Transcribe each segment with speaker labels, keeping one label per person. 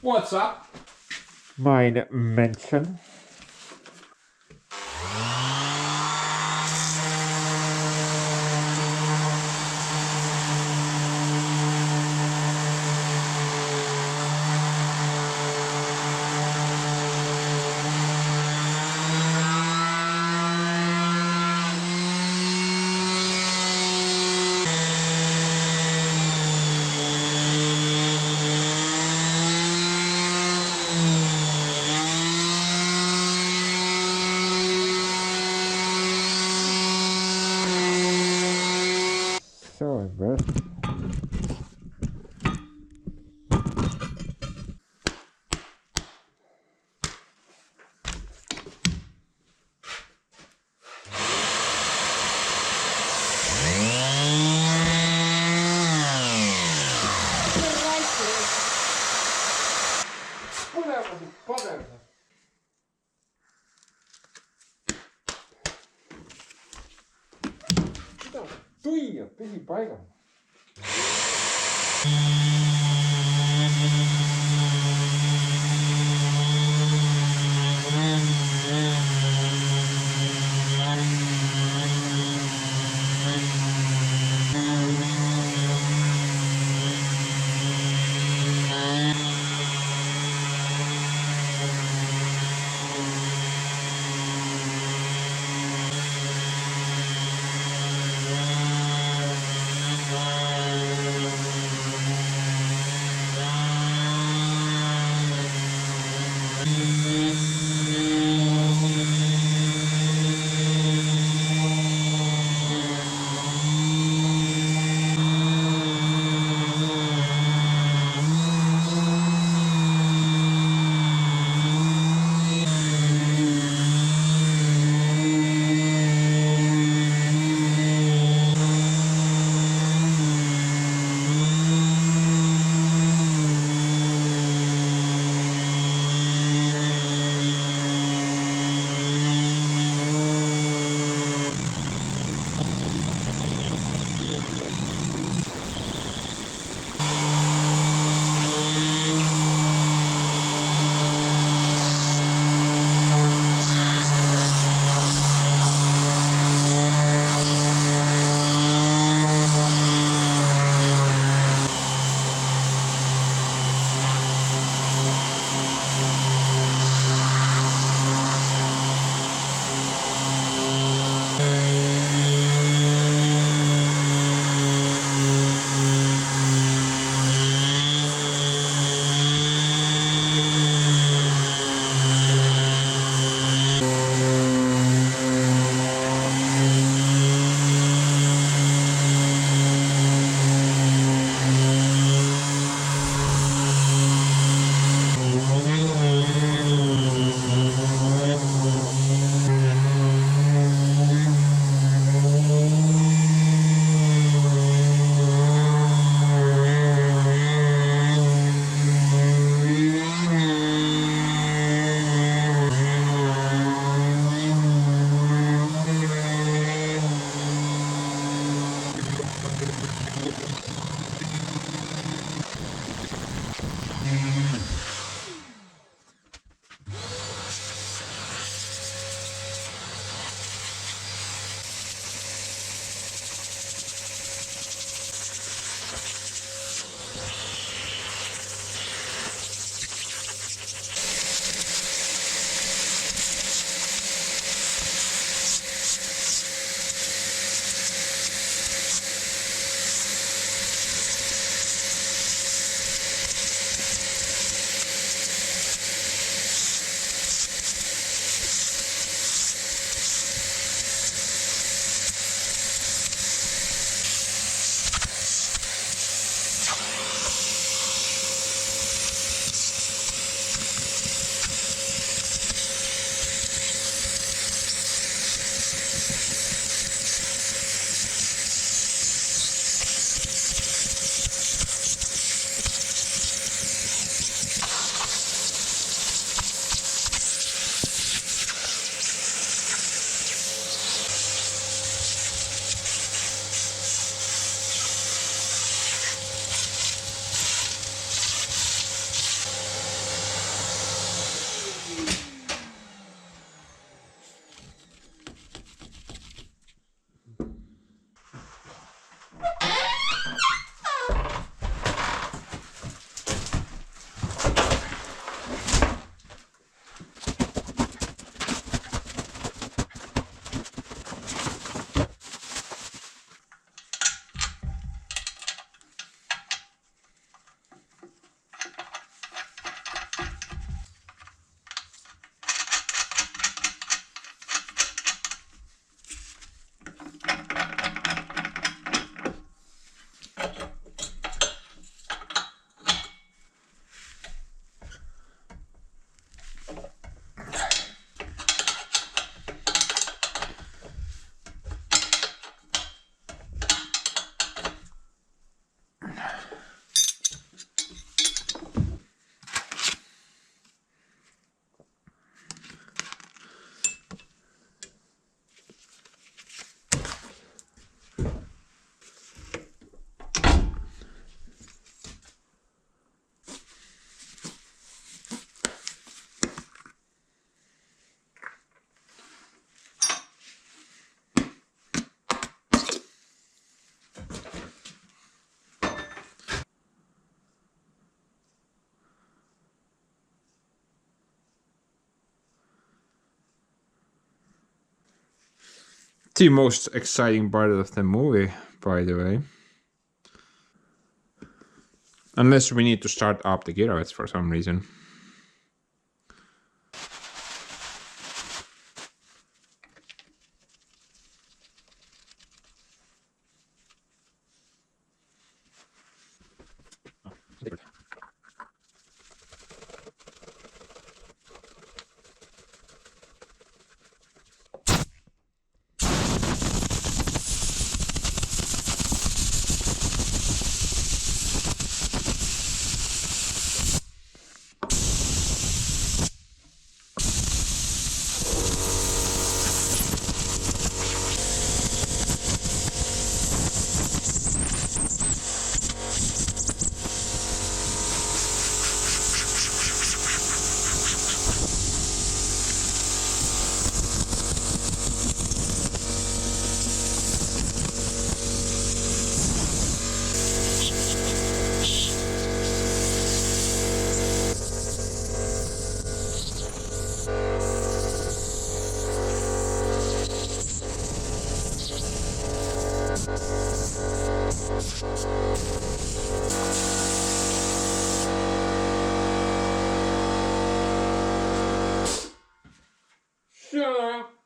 Speaker 1: What's up?
Speaker 2: Meine Menschen. So, was? Tuia, püsi paigal.
Speaker 1: The most exciting part of the movie, by the way. Unless we need to start up the gigabytes for some reason.
Speaker 2: Shut up!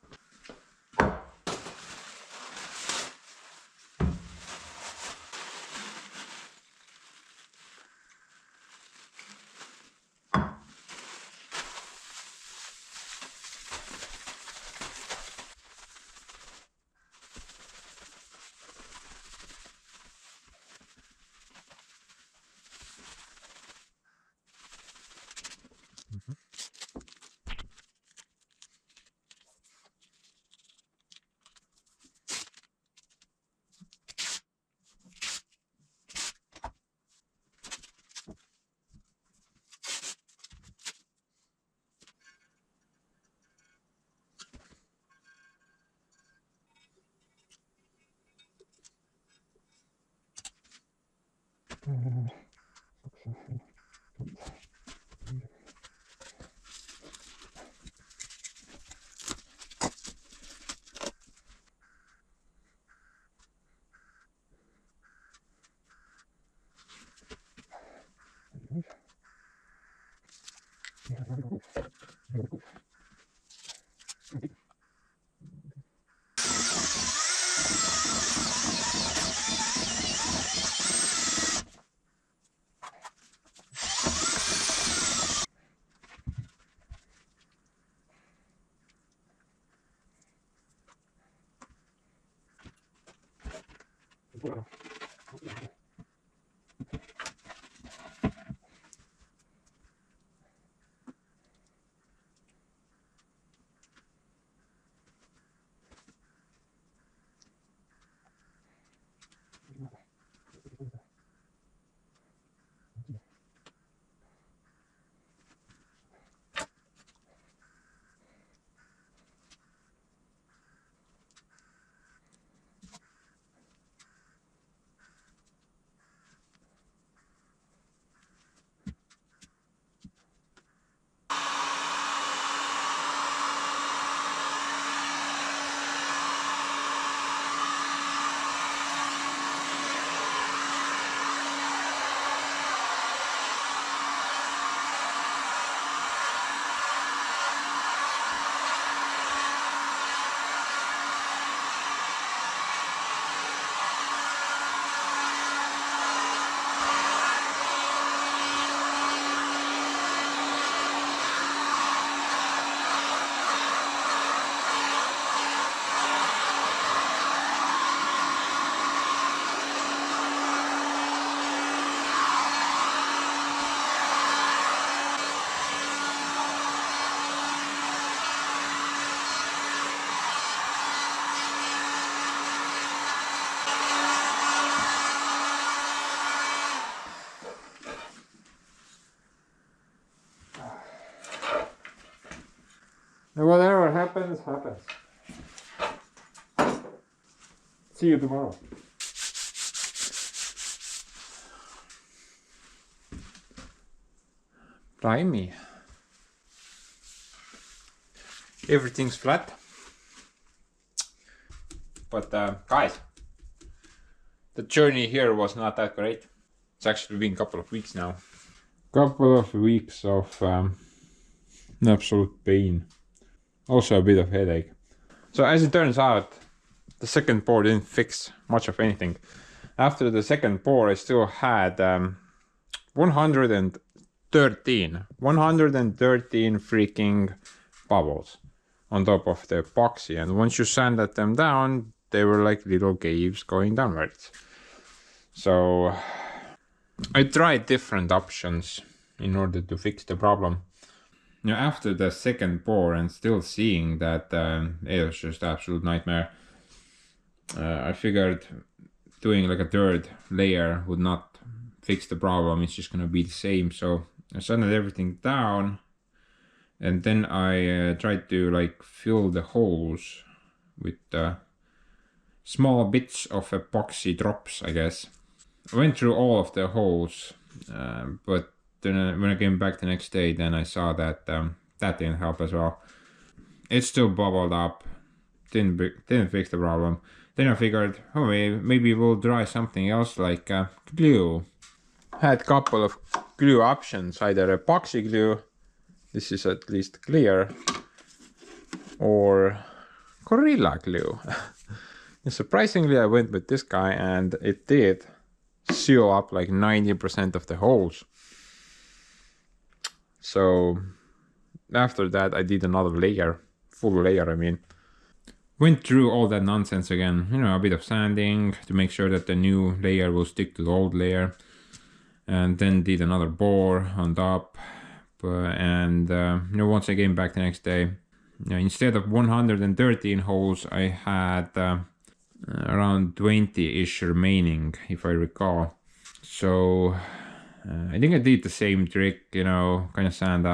Speaker 2: And whatever happens, happens. See you tomorrow.
Speaker 1: Blimey. Everything's flat. But guys, the journey here was not that great. It's actually been a couple of weeks now. Couple of weeks of absolute pain. Also a bit of headache. So as it turns out, the second pour didn't fix much of anything. After the second pour, I still had 113 freaking bubbles on top of the epoxy, and once you sanded them down, they were like little caves going downwards. So I tried different options in order to fix the problem. Now after the second pour and still seeing that it was just absolute nightmare, I figured doing like a third layer would not fix the problem. It's just gonna be the same. So I sanded everything down, and then I tried to like fill the holes with small bits of epoxy drops, I guess. I went through all of the holes, but then when I came back the next day, then I saw that that didn't help as well. It still bubbled up, didn't fix the problem. Then I figured, oh, maybe we'll try something else like glue. Had a couple of glue options, either epoxy glue, this is at least clear, or Gorilla Glue. And surprisingly, I went with this guy and it did seal up like 90% of the holes. So after that, I did another layer, full layer, I mean. Went through all that nonsense again, you know, a bit of sanding to make sure that the new layer will stick to the old layer. And then did another bore on top. And you know, once I came back the next day, you know, instead of 113 holes, I had around 20-ish remaining, if I recall. So I think I did the same trick, you know, kind of sand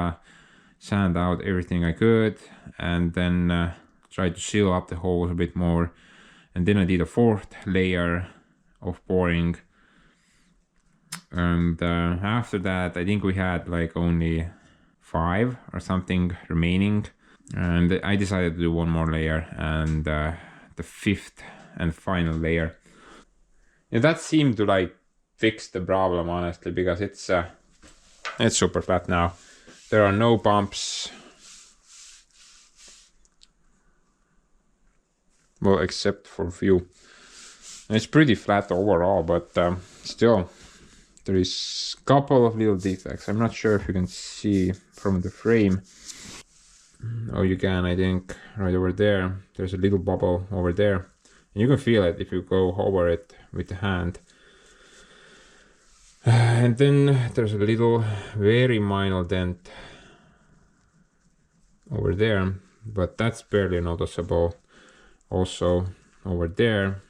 Speaker 1: out everything I could, and then tried to seal up the holes a bit more. And then I did a fourth layer of pouring. And after that, I think we had like only 5 or something remaining. And I decided to do one more layer, and the 5th and final layer. And that seemed to like fix the problem, honestly, because it's super flat now. There are no bumps. Well, except for a few. And it's pretty flat overall, but still, there is a couple of little defects. I'm not sure if you can see from the frame. Oh, you can, I think, right over there. There's a little bubble over there. And you can feel it if you go over it with the hand. And then there's a little, very minor dent over there, but that's barely noticeable. Also over there,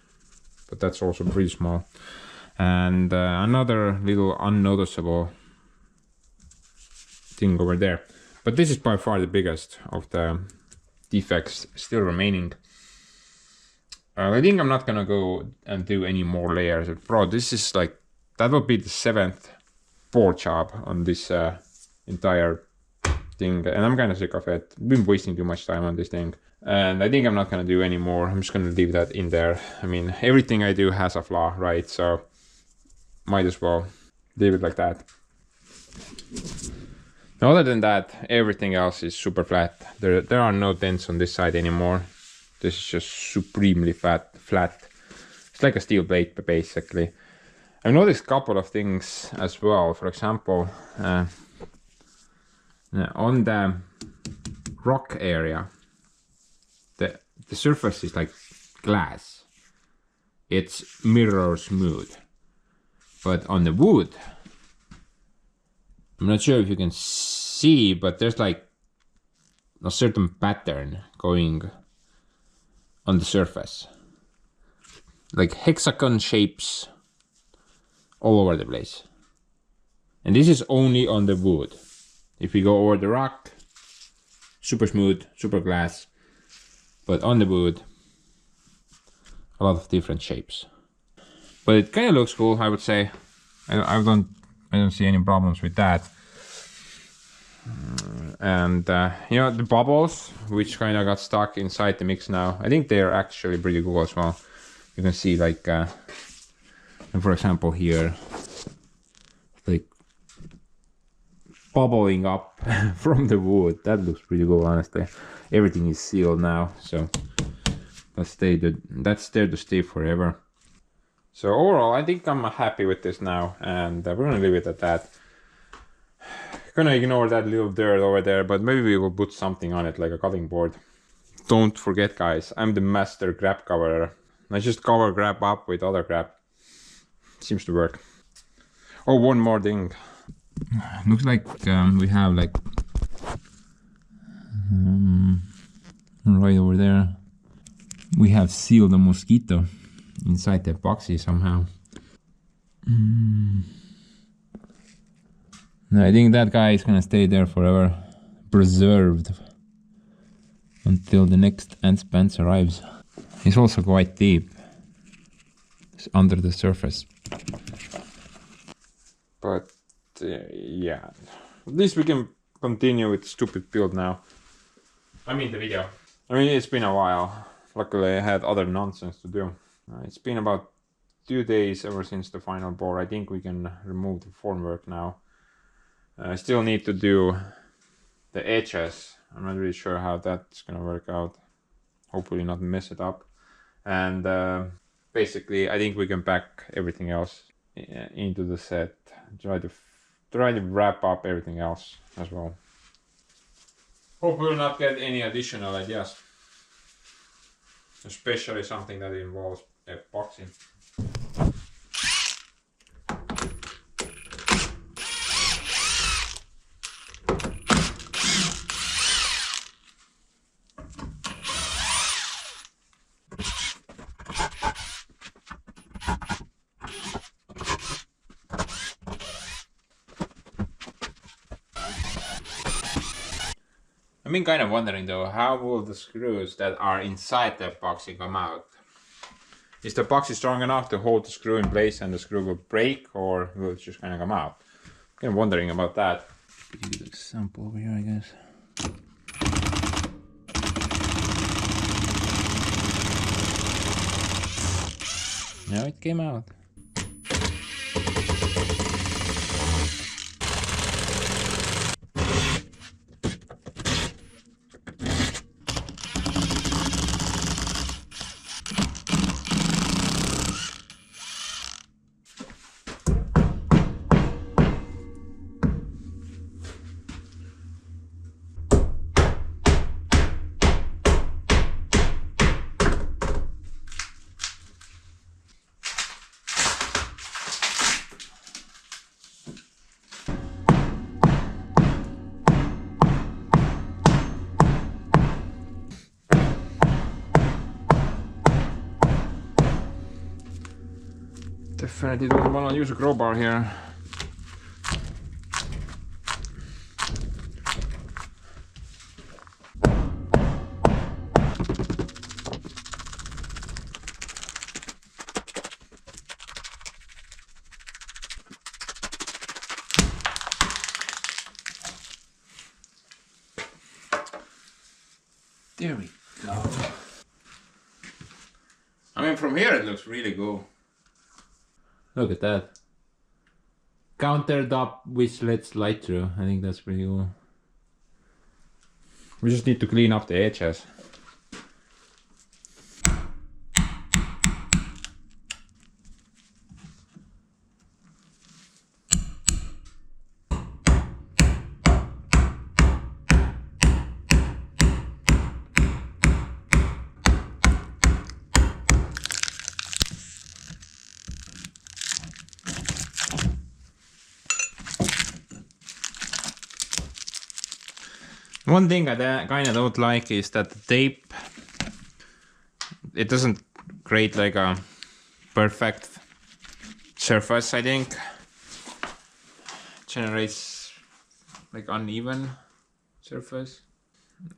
Speaker 1: but that's also pretty small. And another little unnoticeable thing over there. But this is by far the biggest of the defects still remaining. I think I'm not gonna go and do any more layers. Bro, this is like, that would be the 7th pour job on this entire thing. And I'm kind of sick of it. I've been wasting too much time on this thing. And I think I'm not gonna do any more. I'm just gonna leave that in there. I mean, everything I do has a flaw, right? So might as well leave it like that. Other than that, everything else is super flat. There are no dents on this side anymore. This is just supremely flat. It's like a steel plate, basically. I've noticed a couple of things as well. For example, on the rock area, the surface is like glass. It's mirror smooth. But on the wood, I'm not sure if you can see, but there's like a certain pattern going on the surface. Like hexagon shapes all over the place. And this is only on the wood. If we go over the rock, super smooth, super glass. But on the wood, a lot of different shapes. But it kind of looks cool, I would say. I don't see any problems with that. And you know, the bubbles which kind of got stuck inside the mix now, I think they're actually pretty cool as well. You can see like for example here, like bubbling up from the wood. That looks pretty cool, honestly. Everything is sealed now, so that's there to stay forever. So overall, I think I'm happy with this now, and we're gonna leave it at that. Gonna ignore that little dirt over there, but maybe we will put something on it, like a cutting board. Don't forget, guys, I'm the master grab coverer. I just cover grab up with other grab. Seems to work. Oh, one more thing. Looks like we have like right over there. We have sealed a mosquito inside the epoxy somehow. No, I think that guy is gonna stay there forever, preserved until the next ant pants arrives. He's also quite deep. It's under the surface. But yeah, at least we can continue with stupid build now. I mean the video. I mean, it's been a while. Luckily I had other nonsense to do. It's been about 2 days ever since the final board. I think we can remove the formwork now. I still need to do the edges. I'm not really sure how that's gonna work out. Hopefully not mess it up. And basically I think we can pack everything else into the set. Try to wrap up everything else as well. Hope we'll not get any additional ideas. Especially something that involves epoxy. I've been kind of wondering though, how will the screws that are inside the epoxy come out? Is the epoxy strong enough to hold the screw in place and the screw will break, or will it just kind of come out? I'm kind of wondering about that. Give you a sample over here, I guess. Now it came out. Definitely don't want to use a crowbar here. There we go. I mean, from here it looks really cool. Look at that. Countertop which lets light through. I think that's pretty cool. We just need to clean up the edges. One thing I kind of don't like is that the tape, it doesn't create like a perfect surface, I think. It generates like uneven surface.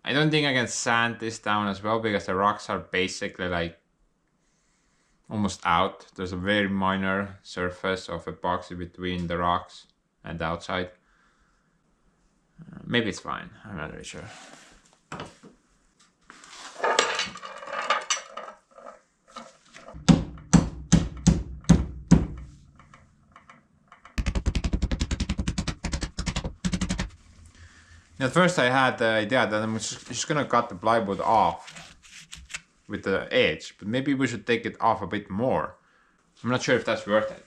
Speaker 1: I don't think I can sand this down as well because the rocks are basically like almost out. There's a very minor surface of epoxy between the rocks and the outside. Maybe it's fine. I'm not really sure. At first I had the idea that I'm just gonna cut the plywood off with the edge, but maybe we should take it off a bit more. I'm not sure if that's worth it.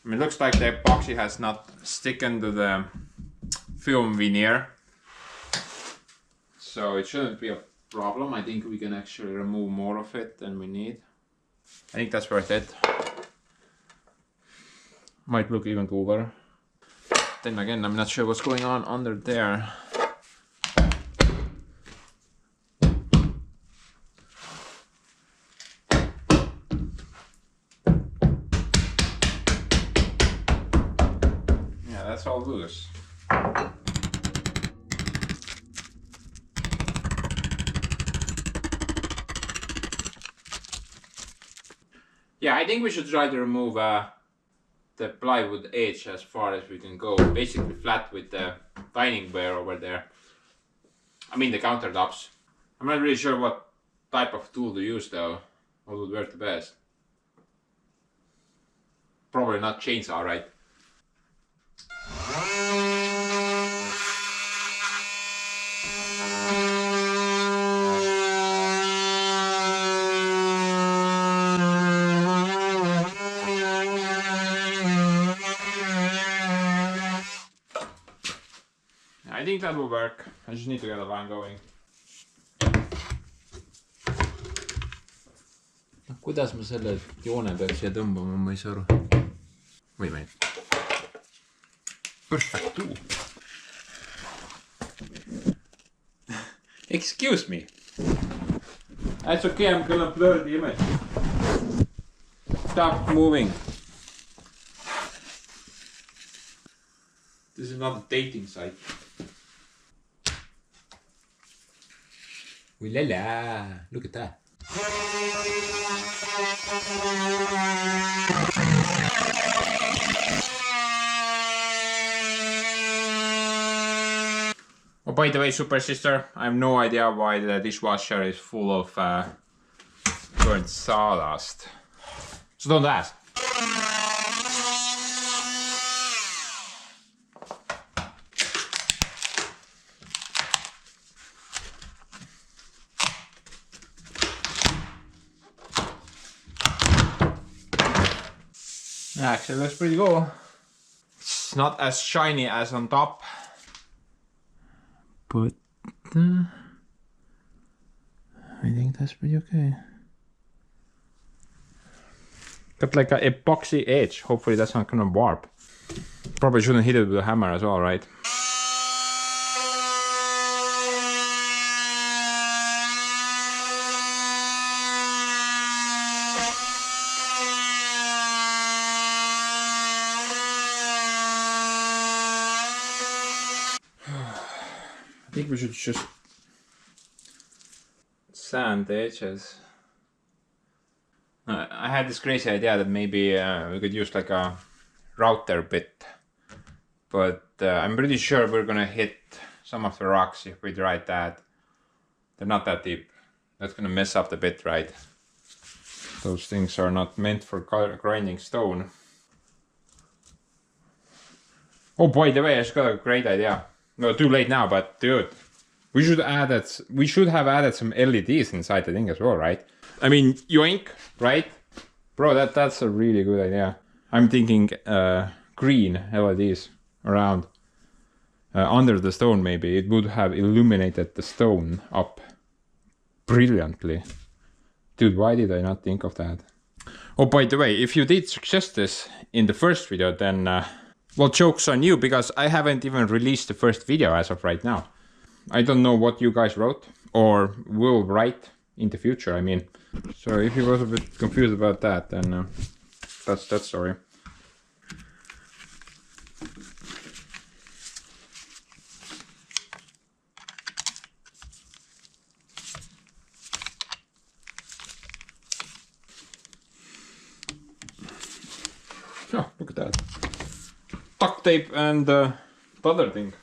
Speaker 1: I mean, it looks like the epoxy has not sticking to the film veneer, so it shouldn't be a problem. I think we can actually remove more of it than we need. I think that's worth it. Might look even cooler. Then again, I'm not sure what's going on under there. Yeah, that's all loose. Yeah, I think we should try to remove the plywood edge as far as we can go. Basically flat with the dining ware over there. I mean the countertops. I'm not really sure what type of tool to use though. What would work the best? Probably not chainsaw, right? I think that will work. I just need to get a line going. Kuidas ma selle joone peaks siia tõmbama, ma ei saa aru. Wait a minute. Perfect. Excuse me. That's okay, I'm gonna blur the image. Stop moving. This is not a dating site. Ooh la la, look at that. Oh, by the way, super sister, I have no idea why the dishwasher is full of burnt sawdust. So don't ask. Actually, looks pretty cool. It's not as shiny as on top, but I think that's pretty okay. Got like an epoxy edge. Hopefully that's not gonna warp. Probably shouldn't hit it with a hammer as well, right? I think we should just sand the edges. I had this crazy idea that maybe we could use like a router bit, but I'm pretty sure we're gonna hit some of the rocks if we try that. They're not that deep. That's gonna mess up the bit, right? Those things are not meant for grinding stone. Oh, by the way, I just got a great idea. No, too late now, but dude, we should have added some LEDs inside the thing as well, right? I mean, yoink, right? Bro, that's a really good idea. I'm thinking green LEDs around under the stone. Maybe it would have illuminated the stone up brilliantly. Dude, why did I not think of that? Oh, by the way, if you did suggest this in the first video, then well, joke's on you, because I haven't even released the first video as of right now. I don't know what you guys wrote or will write in the future, I mean. So if you was a bit confused about that, then that's that story. Oh, look at that. Duct tape and the other thing.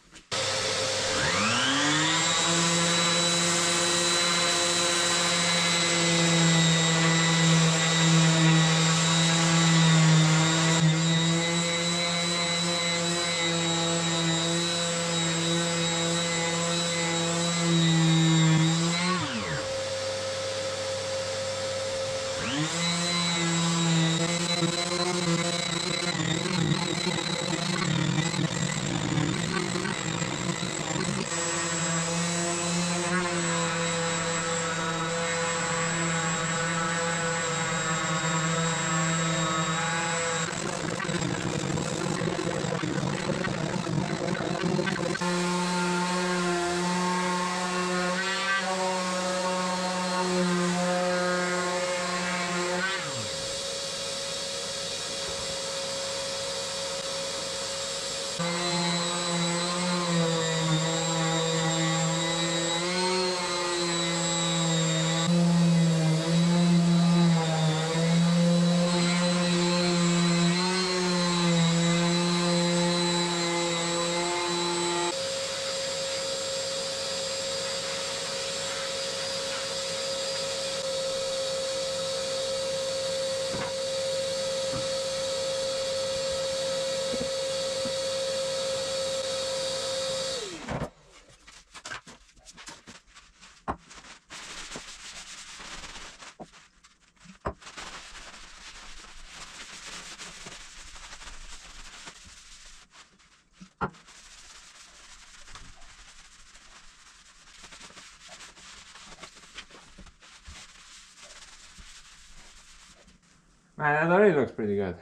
Speaker 2: Man, that already looks pretty good,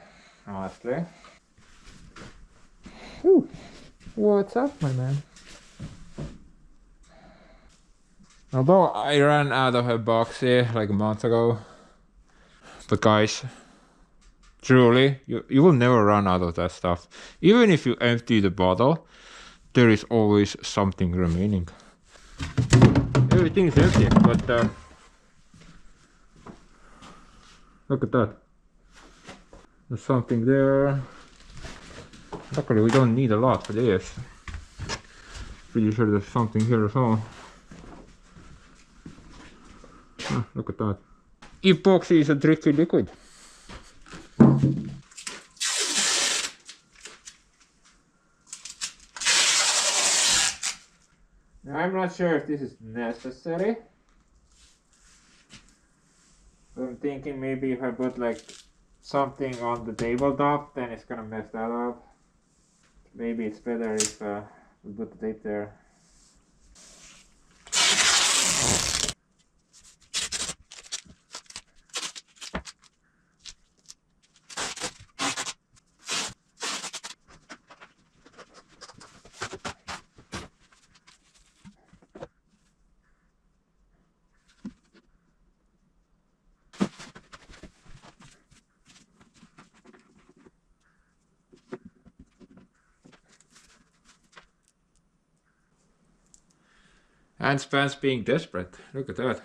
Speaker 2: honestly. Whew. What's up, my man?
Speaker 1: Although I ran out of epoxy like a month ago. But guys, truly, you will never run out of that stuff. Even if you empty the bottle, there is always something remaining. Everything is empty, but look at that. There's something there. Luckily we don't need a lot for this. Pretty sure there's something here as well. Look at that. Epoxy is a tricky liquid.
Speaker 2: I'm not sure if this is necessary. I'm thinking maybe if I put like something on the tabletop, then it's gonna mess that up. Maybe it's better if we put the tape there.
Speaker 1: And Span's being desperate. Look at that.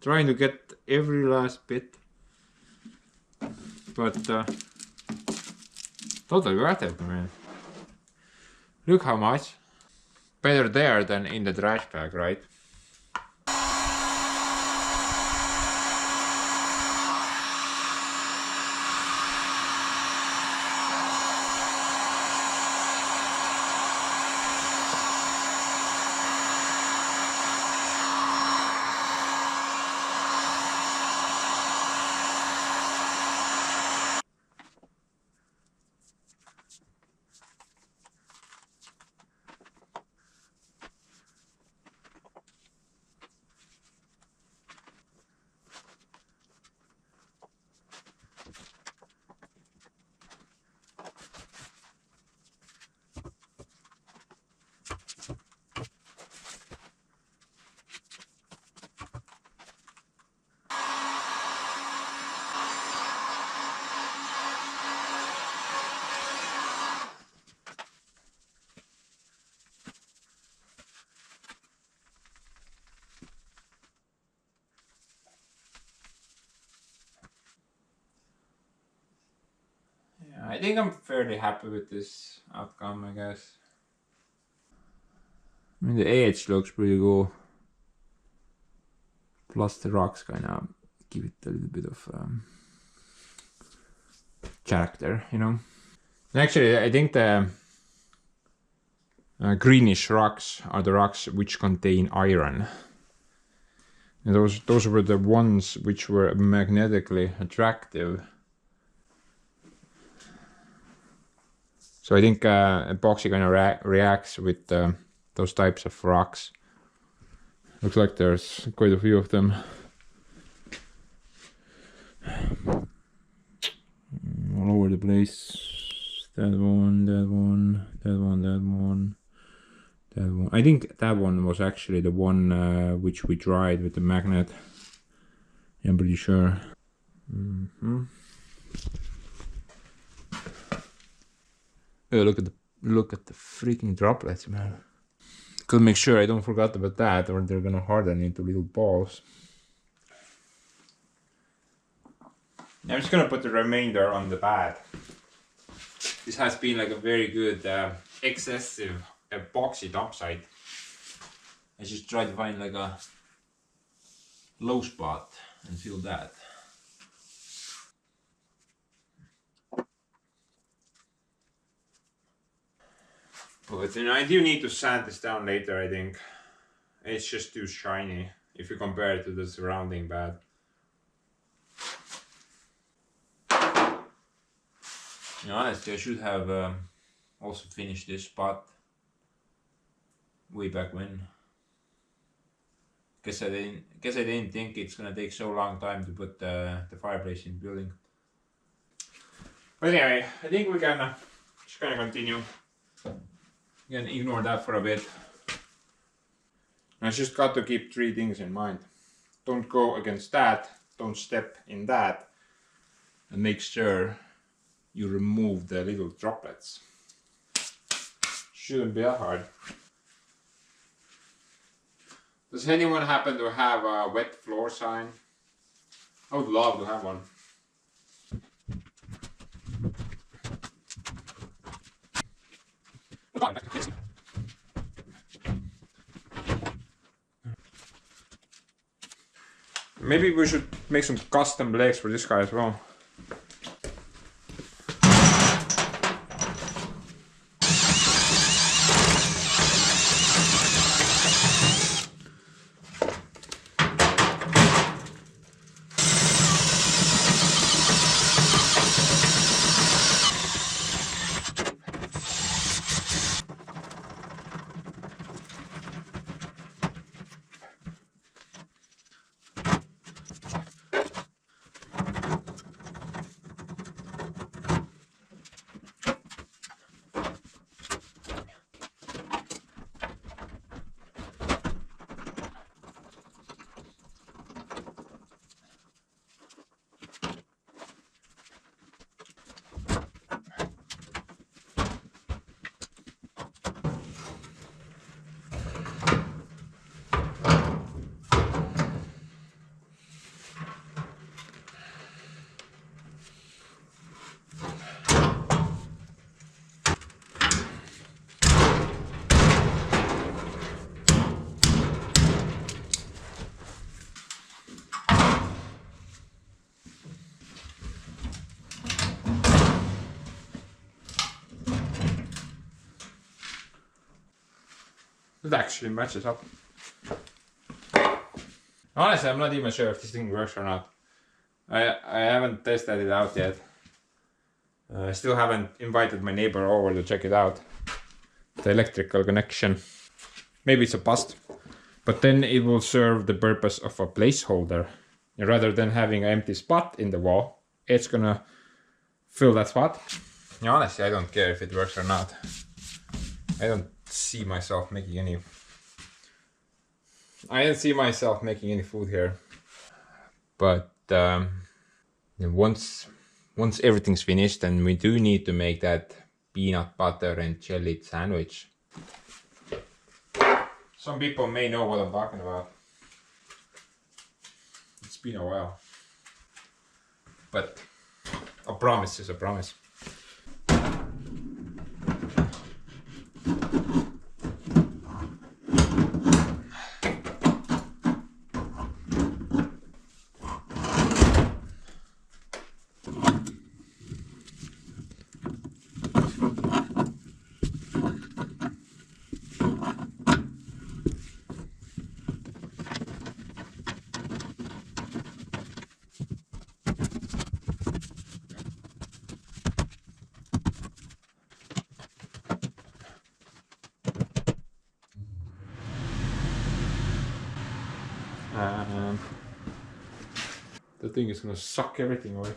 Speaker 1: Trying to get every last bit. But totally worth it, man. Look how much. Better there than in the trash bag, right? I think I'm fairly happy with this outcome, I guess. I mean, the edge looks pretty cool. Plus the rocks kind of give it a little bit of character, you know. And actually, I think the greenish rocks are the rocks which contain iron. And those were the ones which were magnetically attractive. So I think epoxy kind of reacts with those types of rocks. Looks like there's quite a few of them. All over the place. That one, that one, that one, that one, that one. I think that one was actually the one which we tried with the magnet. I'm pretty sure. Oh, look at the freaking droplets, man. Gotta make sure I don't forget about that, or they're gonna harden into little balls. I'm just gonna put the remainder on the pad. This has been like a very good excessive epoxy topside. I just try to find like a low spot and fill that. But then I do need to sand this down later, I think. It's just too shiny if you compare it to the surrounding pad. Honestly, I should have also finished this spot way back when. Guess I didn't think it's gonna take so long time to put the fireplace in the building. But anyway, I think we're gonna just gonna continue. You can ignore that for a bit. I just got to keep 3 things in mind. Don't go against that, don't step in that, and make sure you remove the little droplets. Shouldn't be that hard. Does anyone happen to have a wet floor sign? I would love to have one. Maybe we should make some custom legs for this guy as well. It actually matches up. Honestly, I'm not even sure if this thing works or not. I haven't tested it out yet. I still haven't invited my neighbor over to check it out. The electrical connection. Maybe it's a bust. But then it will serve the purpose of a placeholder. Rather than having an empty spot in the wall, it's gonna fill that spot. Honestly, I don't care if it works or not. I don't see myself making any food here. But once everything's finished, then we do need to make that peanut butter and jelly sandwich. Some people may know what I'm talking about. It's been a while. But a promise is a promise. thing is gonna suck everything away.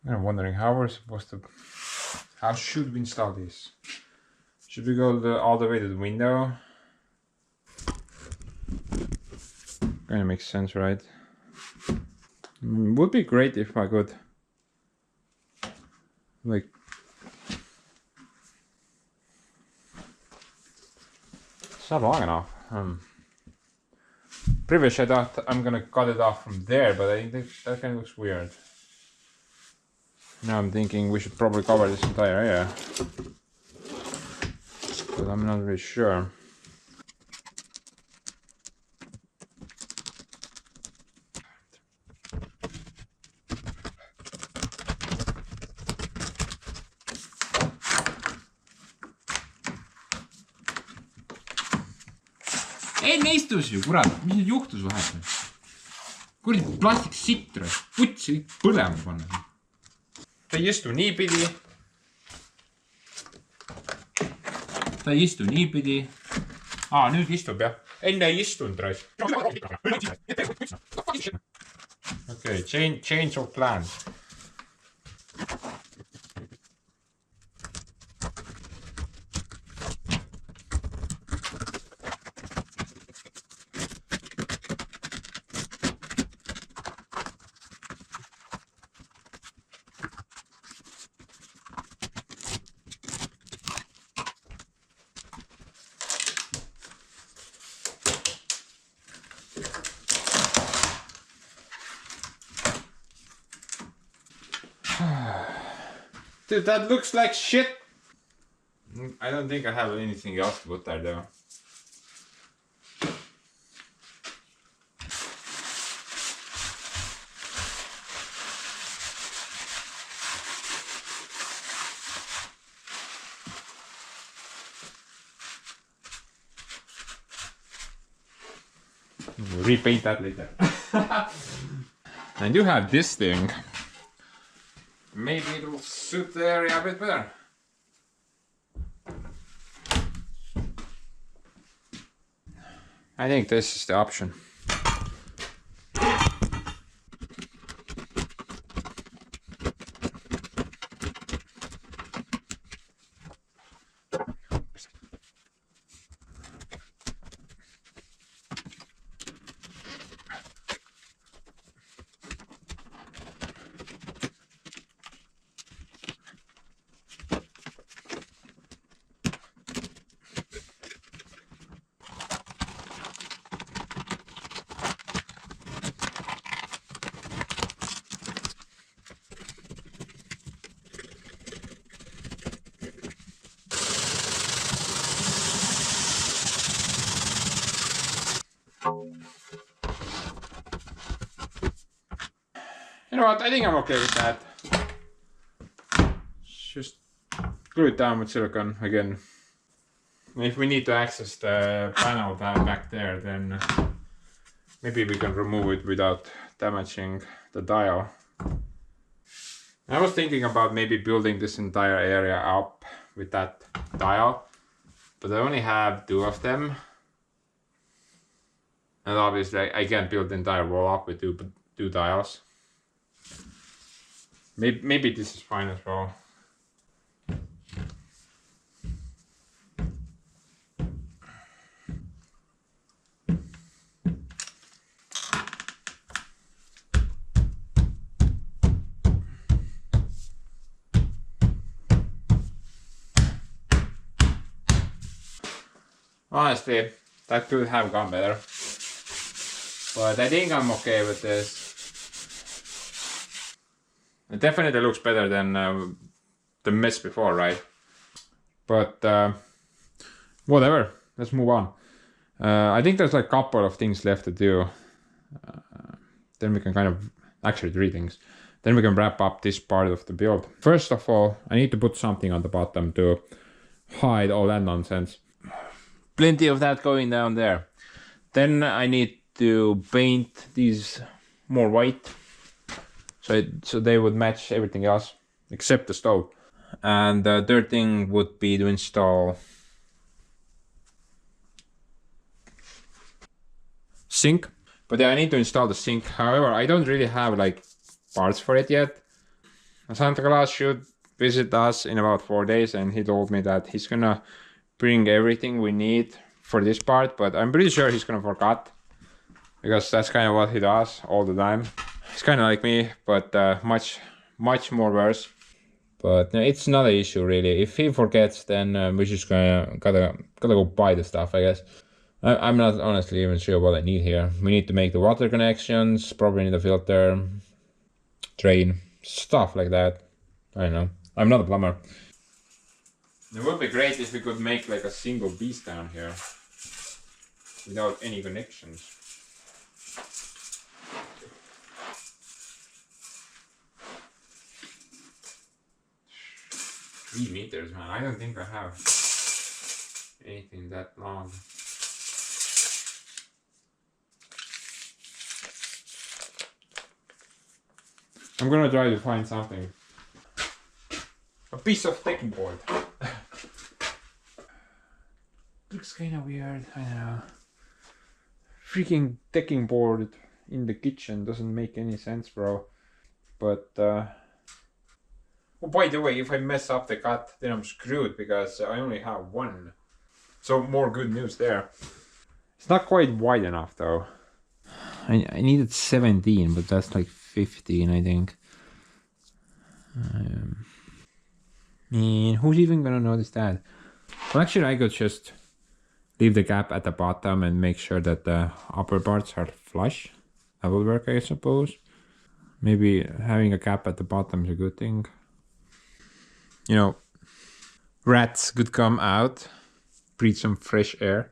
Speaker 1: I'm wondering how we're supposed to. How should we install this? Should we go all the way to the window? Kind of makes sense, right? Would be great if I could, like, it's not long enough. Previously I thought I'm gonna cut it off from there, but I think that kind of looks weird. Now I'm thinking we should probably cover this entire area, but I'm not really sure. Enne istus ju, kurat, mis nüüd juhtus vahepeal? Kuradi plastik sitra, putsi põlema panna. Ta ei istu niipidi. Ta ei istu niipidi. Nüüd istub jah. Enne ei istunud raisk. Okay, change of plans. Dude, that looks like shit. I don't think I have anything else to put there though. We'll repaint that later. I do have this thing. Maybe it will suit the area a bit better. I think this is the option. You know what, I think I'm okay with that. Just glue it down with silicone again. If we need to access the panel back there, then maybe we can remove it without damaging the dial. I was thinking about maybe building this entire area up with that dial, but I only have 2 of them. And obviously I can't build the entire wall up with two dials. Maybe this is fine as well. Honestly, that could have gone better. But I think I'm okay with this. It definitely looks better than the mess before, right? But whatever, let's move on. I think there's like a couple of things left to do. Then we can kind of, actually 3 things. Then we can wrap up this part of the build. First of all, I need to put something on the bottom to hide all that nonsense. Plenty of that going down there. Then I need to paint these more white, so they would match everything else except the stove. And the third thing would be to install sink. But yeah, I need to install the sink. However, I don't really have like parts for it yet. Santa Claus should visit us in about 4 days, and he told me that he's gonna bring everything we need for this part, but I'm pretty sure he's gonna forget, because that's kind of what he does all the time. He's kind of like me, but much more worse. But it's not an issue really. If he forgets, then we're just gotta go buy the stuff, I guess. I'm not honestly even sure what I need here. We need to make the water connections, probably need a filter, drain, stuff like that. I don't know. I'm not a plumber. It would be great if we could make like a single piece down here without any connections. 3 meters, man. I don't think I have anything that long. I'm gonna try to find something. A piece of decking board. Looks kinda weird, I know. Freaking decking board in the kitchen doesn't make any sense, bro. But, oh, by the way, if I mess up the cut, then I'm screwed because I only have one. So more good news there. It's not quite wide enough though. I needed 17, but that's like 15, I think. Man, who's even gonna notice that? Well, actually, I could just leave the gap at the bottom and make sure that the upper parts are flush. That would work, I suppose. Maybe having a gap at the bottom is a good thing. You know, rats could come out, breathe some fresh air.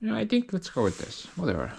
Speaker 1: You know, I think let's go with this. Whatever.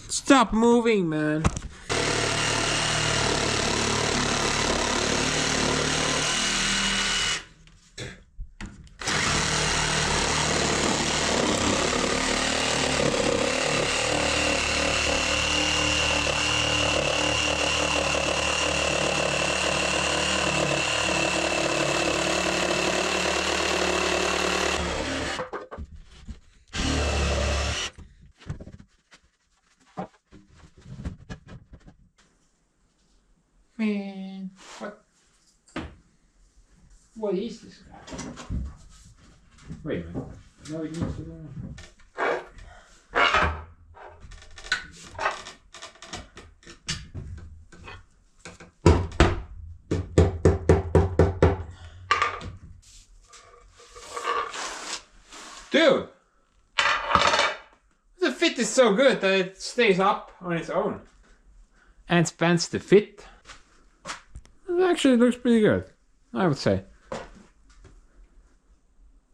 Speaker 1: Stop moving, man. Man, what is this guy? Wait a minute. No, it needs to go. Dude! The fit is so good that it stays up on its own. And spans the fit. It actually looks pretty good, I would say.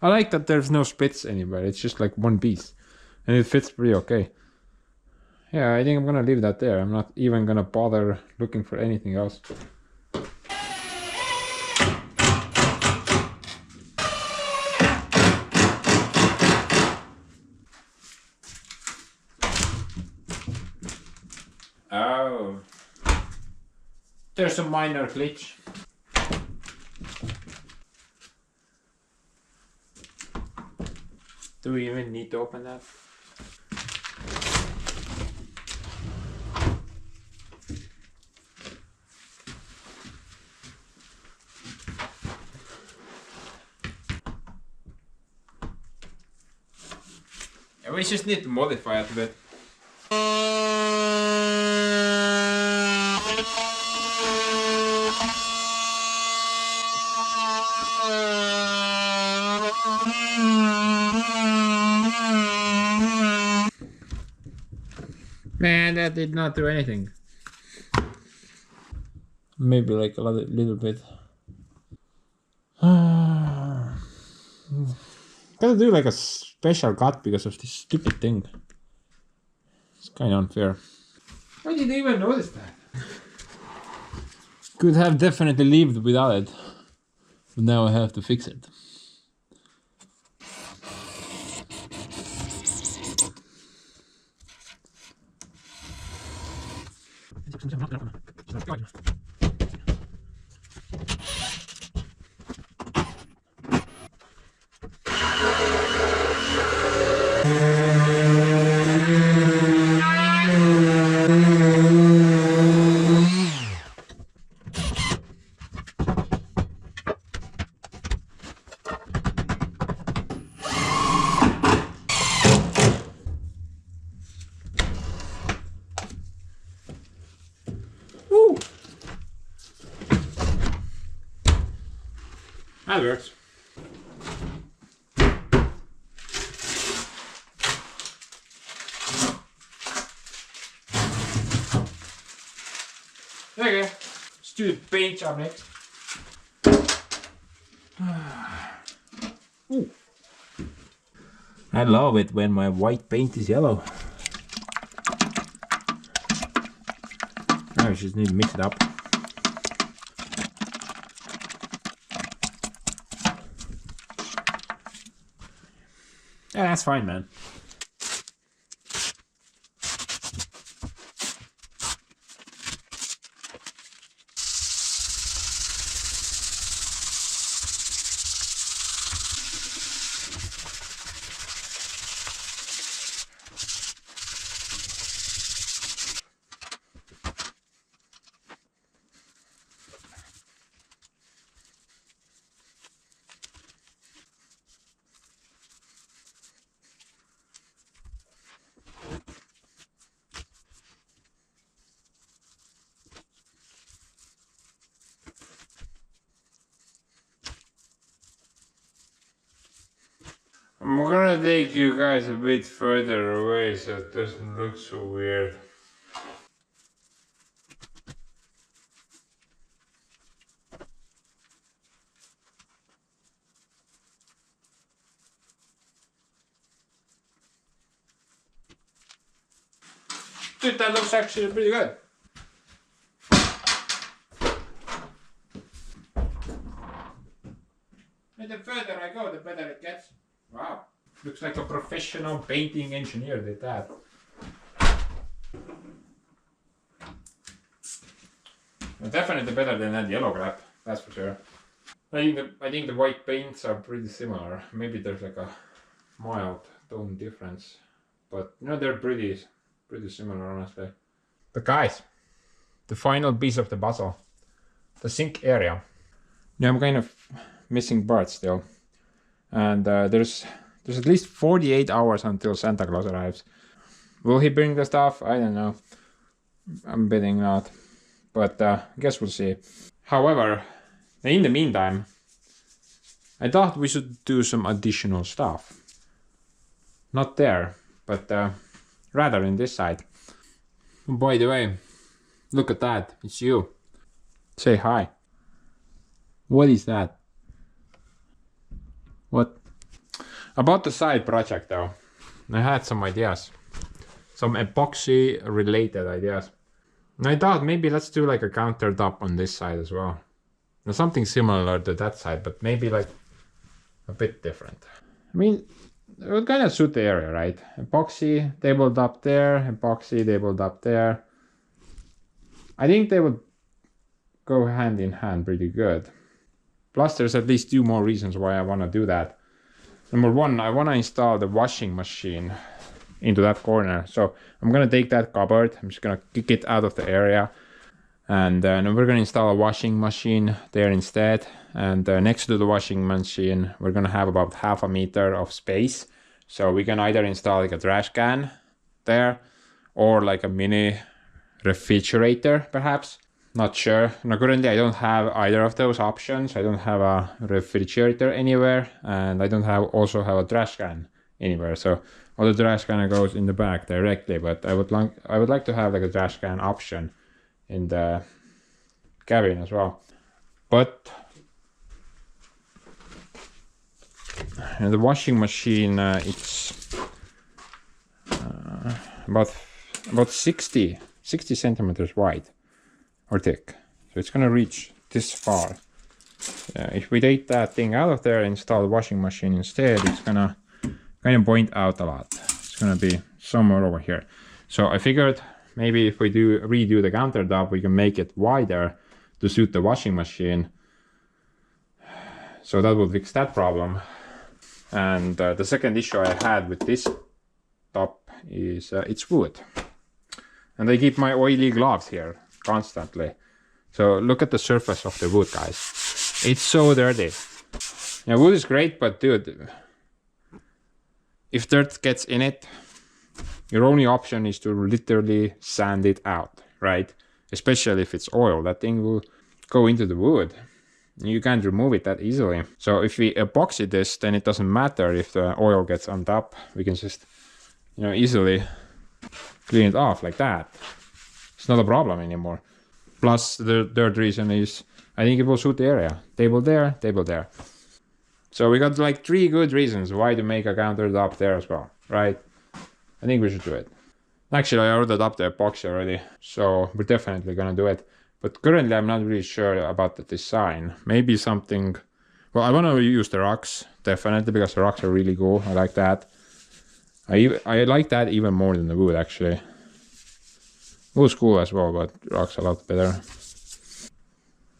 Speaker 1: I like that there's no spits anywhere, it's just like one piece. And it fits pretty okay. Yeah, I think I'm gonna leave that there. I'm not even gonna bother looking for anything else. Oh. There's a minor glitch. Do we even need to open that? We just need to modify it a bit. Man, that did not do anything. Maybe like a little bit. Gotta do like a special cut because of this stupid thing. It's kind of unfair. Why did you even notice that? Could have definitely lived without it. But now I have to fix it. Woo! That works. There you go. Let's do the paint job next. Ooh. I love it when my white paint is yellow. Now I just need to mix it up. Yeah, that's fine, man. I'm gonna take you guys a bit further away so it doesn't look so weird. Dude, that looks actually pretty good. And the further I go, the better it gets. Wow. Looks like a professional painting engineer did that. Well, definitely better than that yellow crap, that's for sure. I think the white paints are pretty similar. Maybe there's like a mild tone difference. But you know, they're pretty similar, honestly. But guys, the final piece of the puzzle. The sink area. Yeah, I'm kind of missing parts still. And there's at least 48 hours until Santa Claus arrives. Will he bring the stuff? I don't know. I'm betting not. But I guess we'll see. However, in the meantime, I thought we should do some additional stuff. Not there, but rather in this side. By the way, look at that. It's you. Say hi. What is that? What? About the side project though, I had some ideas. Some epoxy related ideas. And I thought maybe let's do like a countertop on this side as well. Now, something similar to that side, but maybe like a bit different. I mean, it would kind of suit the area, right? Epoxy tabletop there, epoxy tabletop there. I think they would go hand in hand pretty good. Plus there's at least two more reasons why I want to do that. Number one, I want to install the washing machine into that corner. So I'm going to take that cupboard, I'm just going to kick it out of the area. And then we're going to install a washing machine there instead. And next to the washing machine, we're going to have about 1/2 meter of space So we can either install like a trash can there or like a mini refrigerator perhaps. Not sure. No, currently I don't have either of those options. I don't have a refrigerator anywhere, and I don't also have a trash can anywhere. So all the trash can goes in the back directly, but I would like to have like a trash can option in the cabin as well. But and the washing machine, it's about 60 centimeters wide or thick, so it's gonna reach this far. If we take that thing out of there and install the washing machine instead, it's gonna kind of point out a lot. It's gonna be somewhere over here. So I figured maybe if we redo the countertop, we can make it wider to suit the washing machine. So that will fix that problem. And the second issue I had with this top is it's wood. And I keep my oily gloves here constantly. So look at the surface of the wood, guys. It's so dirty. Yeah, wood is great, but dude, if dirt gets in it, your only option is to literally sand it out, right? Especially if it's oil, that thing will go into the wood. You can't remove it that easily. So if we epoxy this, then it doesn't matter if the oil gets on top. We can just, easily clean it off like that. It's not a problem anymore. Plus the third reason is I think it will suit the area. Table there, table there. So we got like 3 good reasons why to make a countertop there as well, right? I think we should do it. Actually, I ordered up the epoxy already, so we're definitely gonna do it. But currently I'm not really sure about the design. Maybe something... Well, I want to use the rocks, definitely, because the rocks are really cool. I like that. I like that even more than the wood, actually. Wood's cool as well, but rocks a lot better.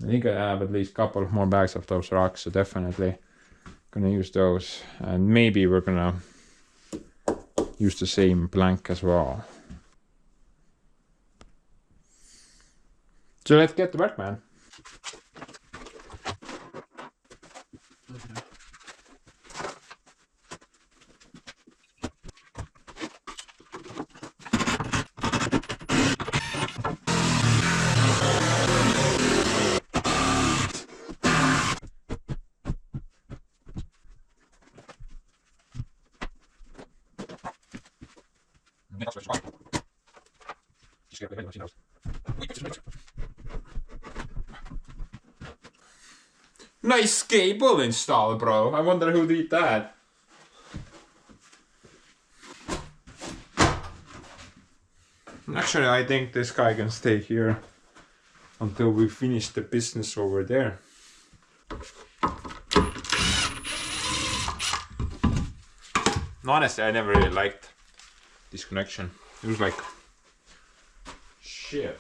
Speaker 1: I think I have at least a couple more bags of those rocks, so definitely gonna use those. And maybe we're gonna use the same plank as well. So let's get to work, man. Nice cable install, bro. I wonder who did that. Actually, I think this guy can stay here until we finish the business over there. Honestly, I never really liked this connection. It was like shit.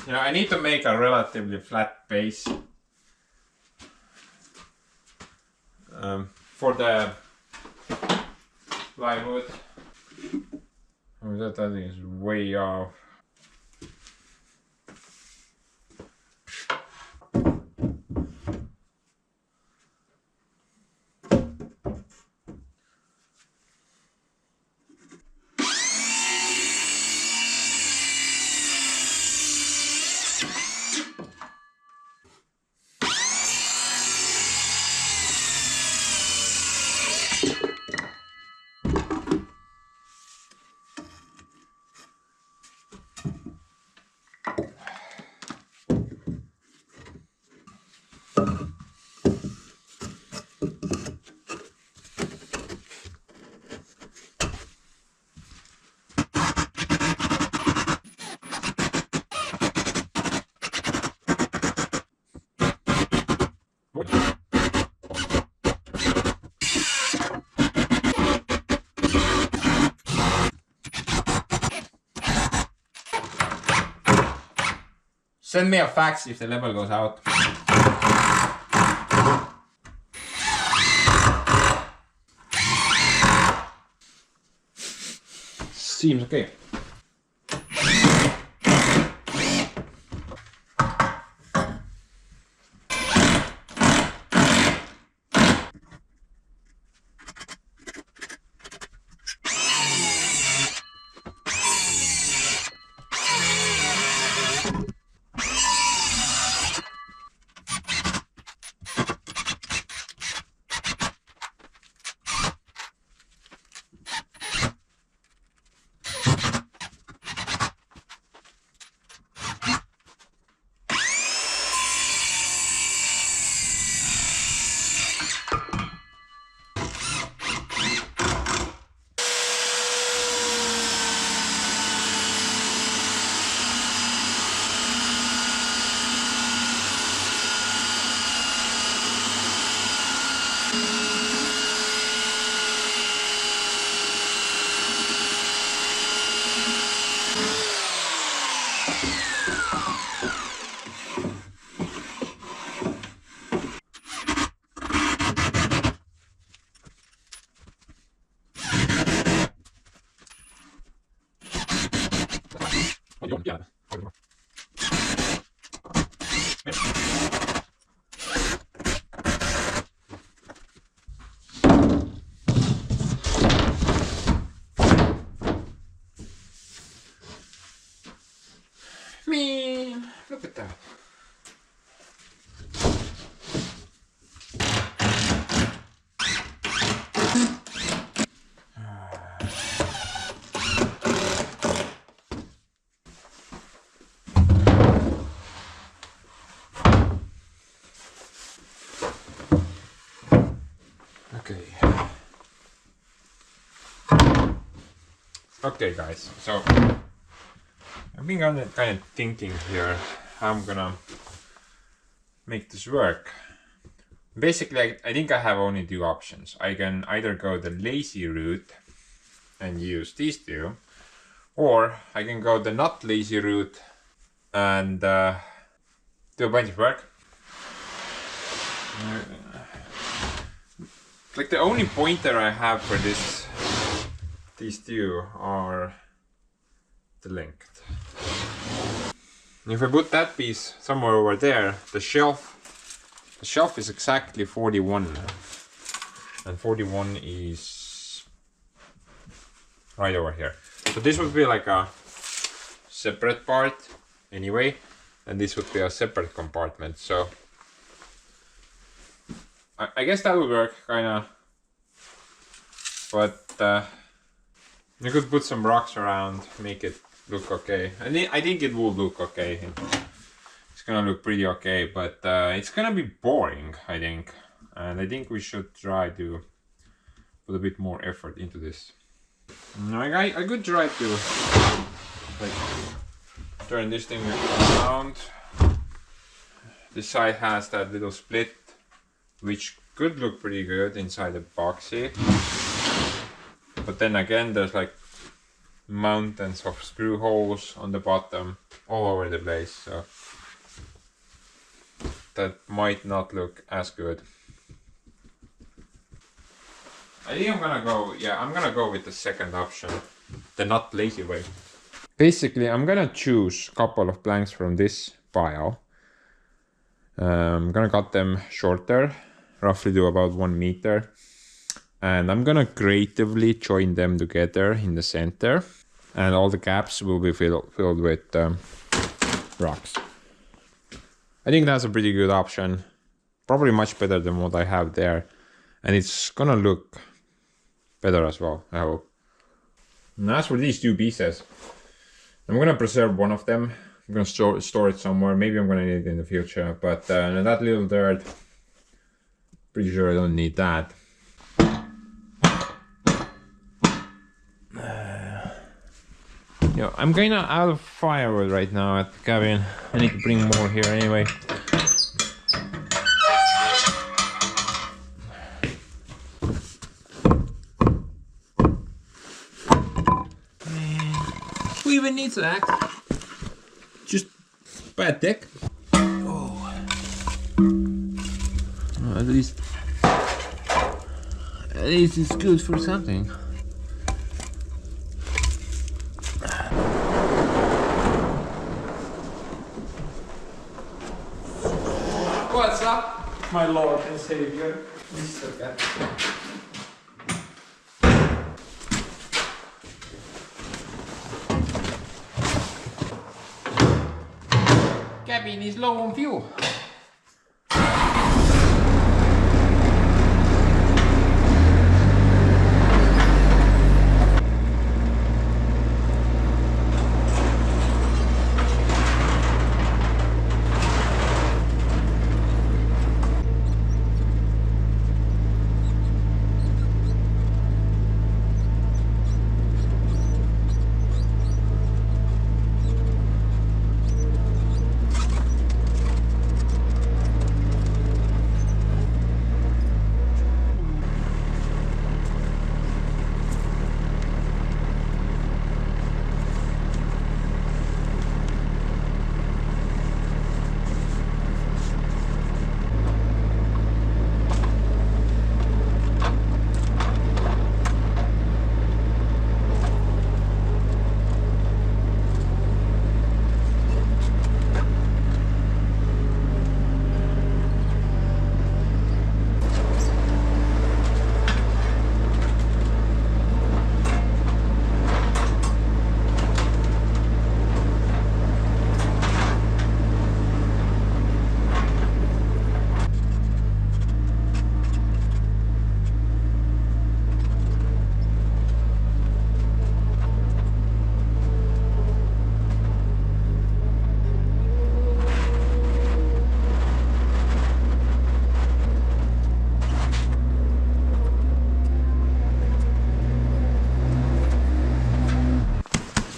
Speaker 1: You know, I need to make a relatively flat base for the plywood. Oh, that thing is way off. Send me a fax if the level goes out. Seems okay. Man, look at that. Okay. Okay, guys. So I've been kind of thinking here how I'm gonna make this work. Basically, I think I have only two options. I can either go the lazy route and use these two, or I can go the not lazy route and do a bunch of work. Like the only pointer I have for these two are the length. If I put that piece somewhere over there, the shelf is exactly 41, and 41 is right over here. So this would be like a separate part anyway, and this would be a separate compartment. So I guess that would work kinda, but you could put some rocks around, make it look okay. I think it will look okay. It's gonna look pretty okay, but it's gonna be boring, I think. And I think we should try to put a bit more effort into this. I could try to like turn this thing around. This side has that little split, which could look pretty good inside the boxy. But then again, there's like mountains of screw holes on the bottom all over the place, so that might not look as good. I think I'm gonna go with the second option, the not lazy way. Basically, I'm gonna choose a couple of planks from this pile. I'm gonna cut them shorter, roughly to about 1 meter. And I'm gonna creatively join them together in the center. And all the gaps will be filled with rocks. I think that's a pretty good option. Probably much better than what I have there. And it's gonna look better as well, I hope. And as for these two pieces, I'm gonna preserve one of them. I'm gonna store it somewhere. Maybe I'm gonna need it in the future. But that little dirt, pretty sure I don't need that. Yo, I'm kinda out of firewood right now at the cabin. I need to bring more here anyway. Who even needs that? Just bad deck. Oh. At least it's good for something. What's up, my Lord and Savior, Mr. Cat? Cabin is low on fuel.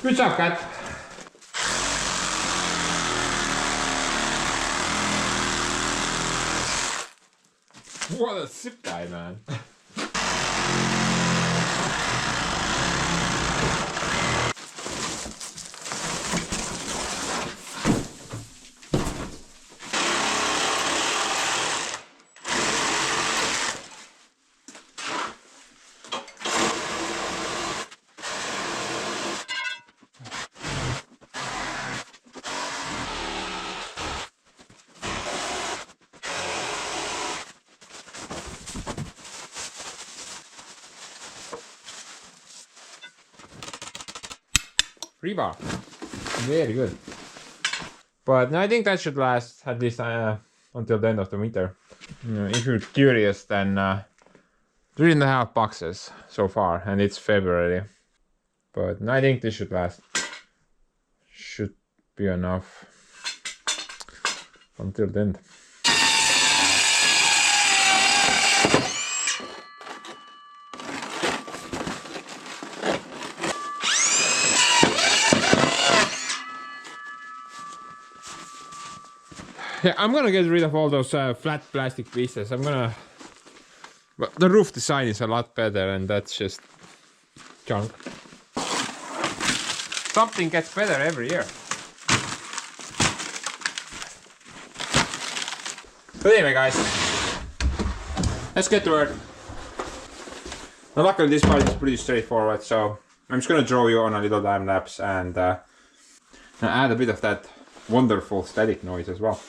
Speaker 1: Good job, Cat. What a zip guy, man. Rebar. Very good. But no, I think that should last at least until the end of the winter. If you're curious, then 3.5 boxes so far, and it's February. But no, I think this should last. Should be enough until the end. Yeah, I'm gonna get rid of all those flat plastic pieces. Well, the roof design is a lot better, and that's just junk. something gets better every year. But anyway, guys, let's get to work. Now, luckily this part is pretty straightforward, so I'm just gonna draw you on a little time lapse and add a bit of that wonderful static noise as well.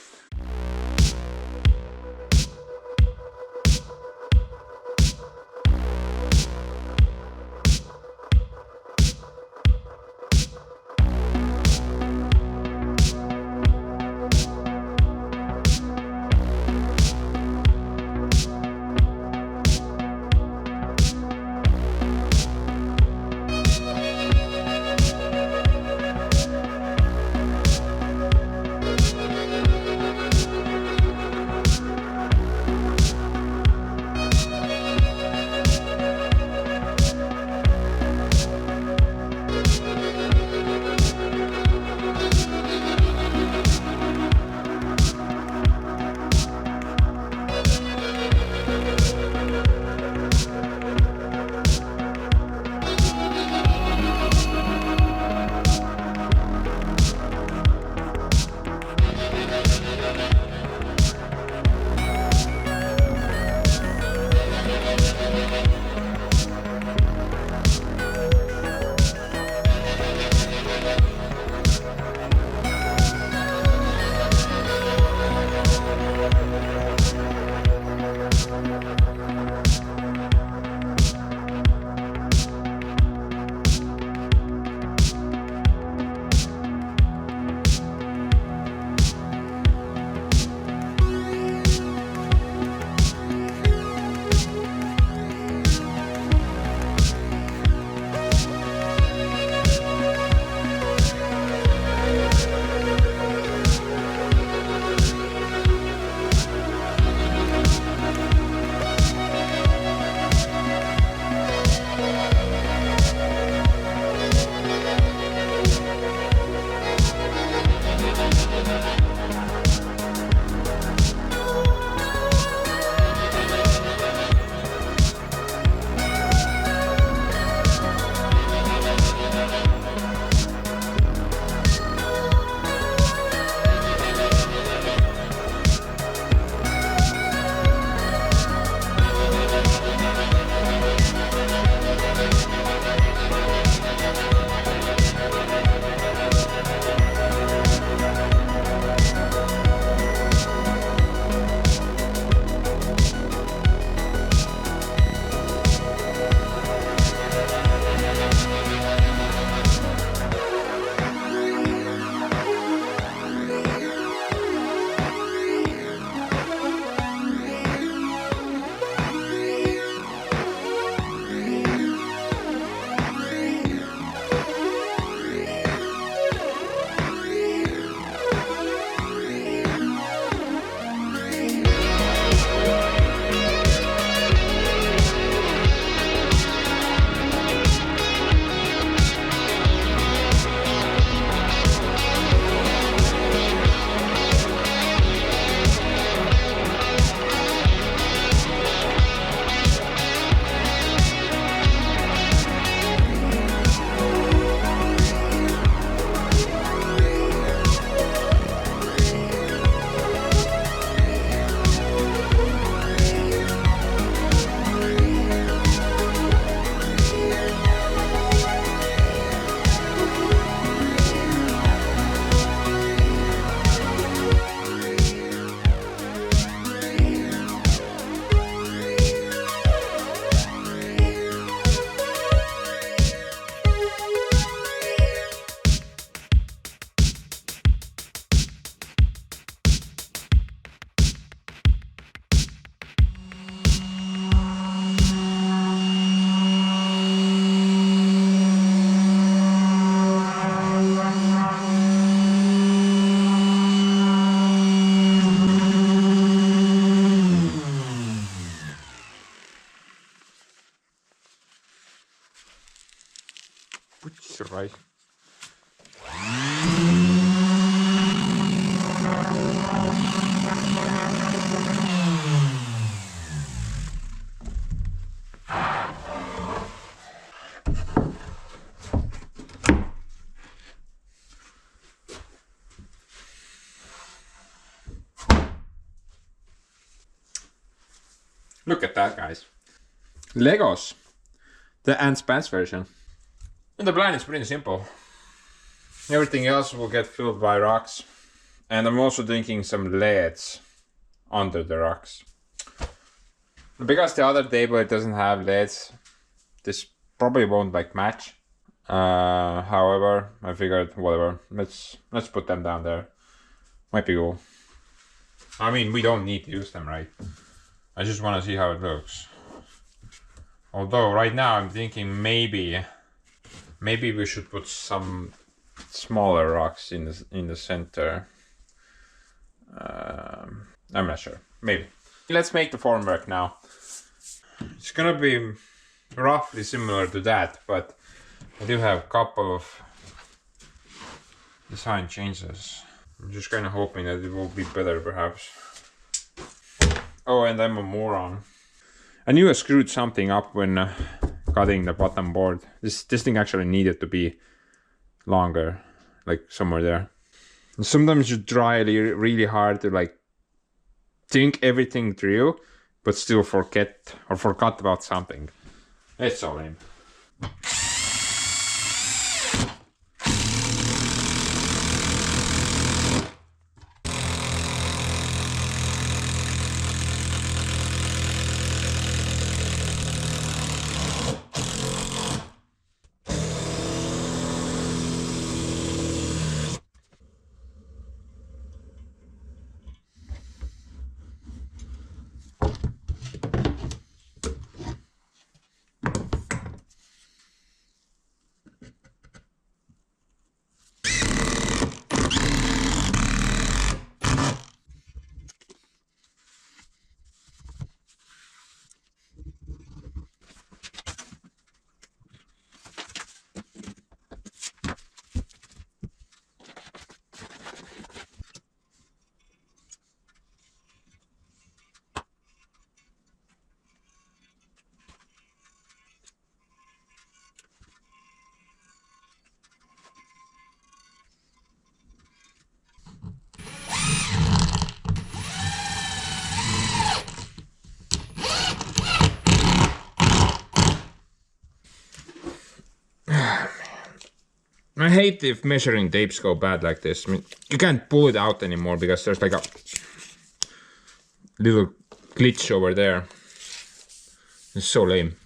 Speaker 1: Right. Look at that, guys. Legos. The Ants Pants version. And the plan is pretty simple. Everything else will get filled by rocks. And I'm also thinking some LEDs under the rocks. Because the other table it doesn't have LEDs, this probably won't like match. However, I figured whatever. Let's put them down there. Might be cool. I mean, we don't need to use them, right? I just want to see how it looks. Although right now I'm thinking maybe we should put some smaller rocks in the center. I'm not sure. Maybe. Let's make the formwork now. It's gonna be roughly similar to that, but I do have a couple of design changes. I'm just kind of hoping that it will be better, perhaps. Oh, and I'm a moron. I knew I screwed something up when cutting the bottom board. This thing actually needed to be longer, like somewhere there. And sometimes you try really hard to like think everything through, but still forget or forgot about something. It's so lame. I hate if measuring tapes go bad like this. I mean, you can't pull it out anymore because there's like a little glitch over there. It's so lame.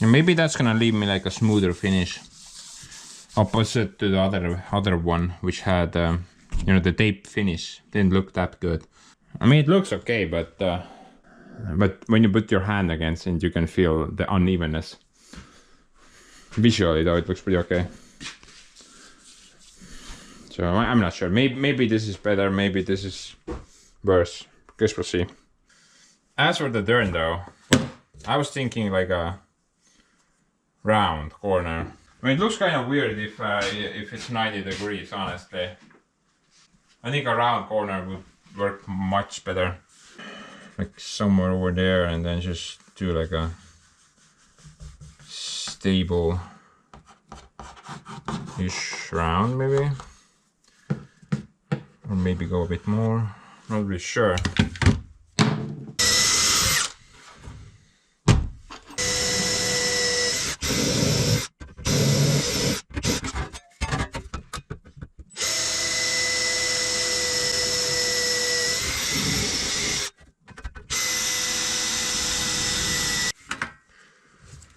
Speaker 1: And maybe that's gonna leave me like a smoother finish, opposite to the other one, which had you know, the tape finish didn't look that good. I mean, it looks okay, but when you put your hand against it, you can feel the unevenness. Visually, though, it looks pretty okay. So I'm not sure. Maybe this is better. Maybe this is worse. Guess we'll see. As for the turn, though, I was thinking like a round corner. I mean, it looks kind of weird if it's 90 degrees, honestly. I think a round corner would work much better. Like somewhere over there, and then just do like a stable-ish round, maybe. Or maybe go a bit more. Not really sure.